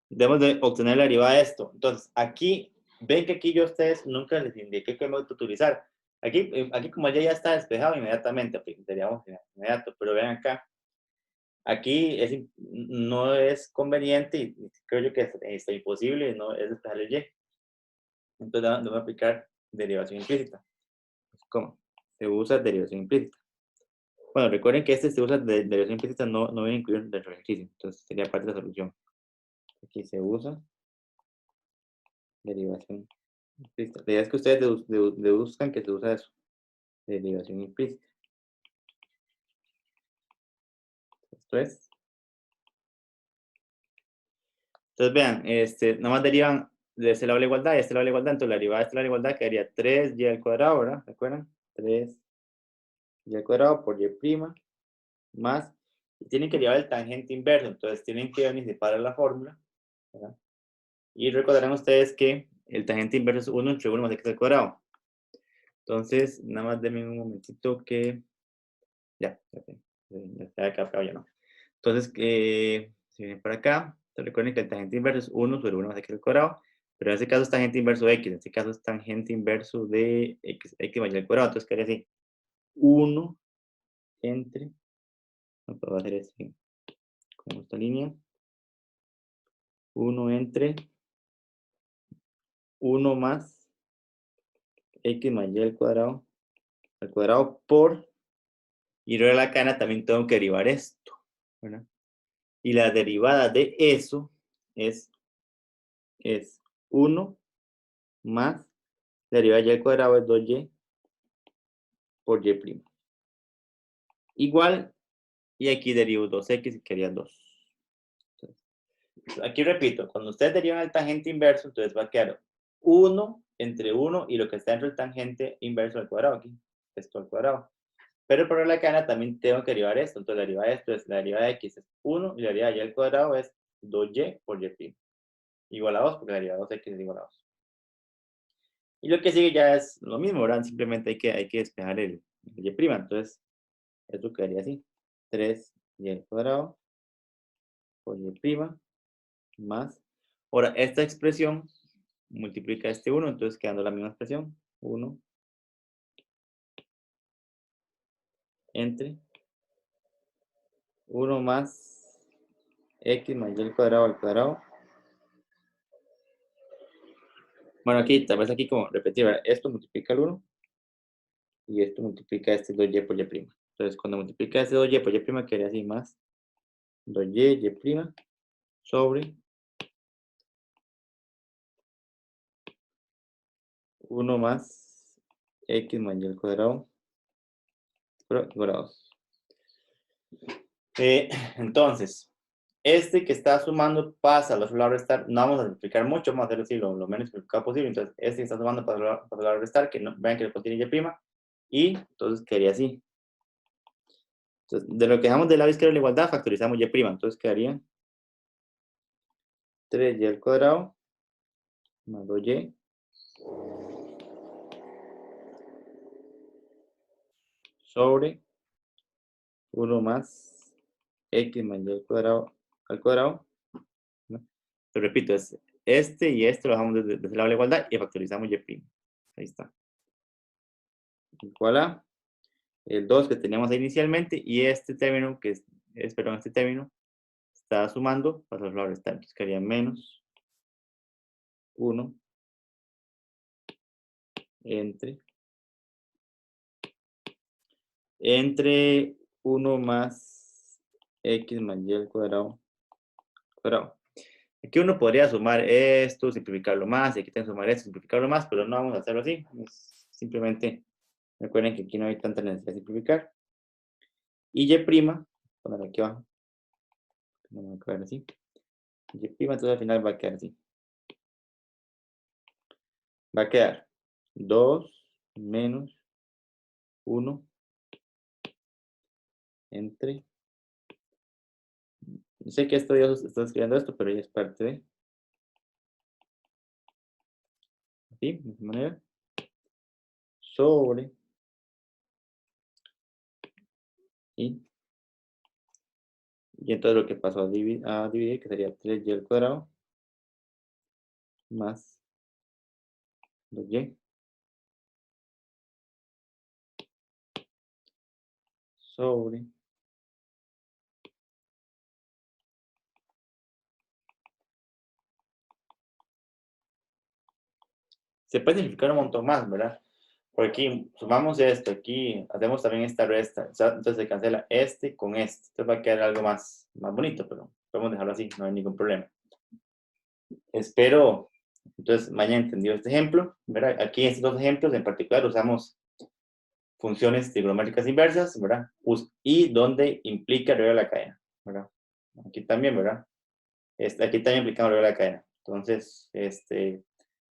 Debemos de obtener la derivada de esto. Entonces, aquí, ven que aquí yo a ustedes nunca les indiqué qué método utilizar. Aquí como ya está despejado inmediatamente, aplicaríamos inmediato, pero vean acá, aquí no es conveniente y creo yo que está imposible, no es despejar el y. Entonces, debemos aplicar derivación implícita. ¿Cómo? Se usa derivación implícita. Bueno, recuerden que se usa derivación implícita, no viene incluido dentro del ejercicio, entonces sería parte de la solución. Aquí se usa derivación implícita. La idea es que ustedes deduzcan que se usa eso, derivación implícita. Esto es. Entonces vean, nada más derivan de este lado la igualdad y de este lado la igualdad, entonces la derivada de este lado la igualdad quedaría 3y al cuadrado, ¿verdad? ¿Recuerdan? 3y al cuadrado por y' más, y tienen que llevar el tangente inverso, entonces tienen que anticipar la fórmula, ¿verdad? Y recordarán ustedes que el tangente inverso es 1 entre 1 más x al cuadrado. Entonces, nada más denme un momentito que... Ya está acá, pero ya no. Entonces, si vienen para acá, recuerden que el tangente inverso es 1 sobre 1 más x al cuadrado, pero en este caso es tangente inverso de x, en este caso es tangente inverso de x más y al cuadrado, entonces quedaría así, 1 entre, no puedo hacer así, con esta línea, 1 entre 1 más x más y al cuadrado por, y luego de la cadena también tengo que derivar esto, ¿verdad? Y la derivada de eso es 1 más, la derivada de y al cuadrado es 2y por y'. Igual, y aquí derivo 2x y quería 2. Entonces, aquí repito, cuando ustedes derivan el tangente inverso, entonces va a quedar 1 entre 1 y lo que está dentro del tangente inverso al cuadrado aquí, esto al cuadrado. Pero por la cadena también tengo que derivar esto, entonces la derivada de esto es, la derivada de x es 1 y la derivada de y al cuadrado es 2y por y'. Igual a 2, porque la derivada de 2x es igual a 2. Y lo que sigue ya es lo mismo, ¿verdad? Simplemente hay que despejar el y'. Entonces, esto quedaría así. 3y al cuadrado por y' más. Ahora, esta expresión multiplica este 1, entonces quedando la misma expresión. 1 entre 1 más x más y al cuadrado. Bueno, aquí, tal vez aquí como repetir, ¿verdad? Esto multiplica el 1 y esto multiplica este 2y por y'. Entonces, cuando multiplica este 2y por y', quedaría así más 2y, y' sobre 1 más x más y al cuadrado igual a 2. Entonces, este que está sumando pasa al otro lado restar. No vamos a simplificar mucho, vamos a hacerlo así lo menos complicado posible. Entonces, este que está sumando pasa al lado restar, que no, vean que lo contiene y', y entonces quedaría así. Entonces, de lo que dejamos del lado izquierdo de la igualdad, factorizamos y'. Entonces quedaría 3y al cuadrado más 2y sobre 1 más x más y al cuadrado. ¿No? Te repito, es este y este lo dejamos desde el lado de la igualdad y factorizamos y'. Ahí está. Igual a el 2 que teníamos ahí inicialmente y este término, que es perdón, este término, está sumando, para a restar. Entonces quedaría menos 1 entre 1 más x más y al cuadrado. Aquí uno podría sumar esto, simplificarlo más, y aquí tengo que sumar esto, simplificarlo más, pero no vamos a hacerlo así. Simplemente recuerden que aquí no hay tanta necesidad de simplificar. Y y', ponerlo aquí abajo, no va a quedar así. Y', entonces al final va a quedar así. Va a quedar 2 menos 1 entre... Yo sé que esto Dios está escribiendo esto, pero ya es parte de... Así, de esta manera. Sobre... Y entonces lo que pasó a dividir, que sería 3y al cuadrado más 2y sobre... Se puede simplificar un montón más, ¿verdad? Por aquí sumamos esto, aquí hacemos también esta resta, entonces se cancela este con este. Entonces va a quedar algo más bonito, pero podemos dejarlo así, no hay ningún problema. Espero, entonces, me hayan entendido este ejemplo, ¿verdad? Aquí en estos dos ejemplos en particular usamos funciones trigonométricas inversas, ¿verdad? Y donde implica el regla de la cadena, ¿verdad? Aquí también, ¿verdad? Aquí también implicamos el regla de la cadena. Entonces,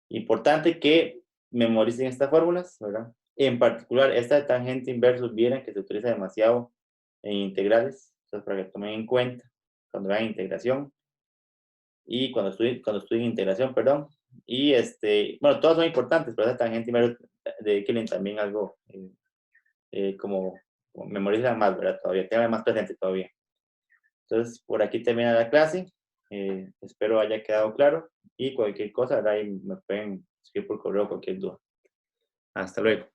importante que memoricen estas fórmulas, ¿verdad? En particular, esta de tangente inverso, vieran que se utiliza demasiado en integrales, entonces para que tomen en cuenta cuando vean integración y cuando estudien integración, perdón. Y bueno, todas son importantes, pero esta tangente inverso, dediquen también algo como memorizar más, ¿verdad? Todavía, tengan más presente todavía. Entonces, por aquí termina la clase. Espero haya quedado claro y cualquier cosa, ¿verdad? Ahí me pueden escribir por correo cualquier duda. Hasta luego.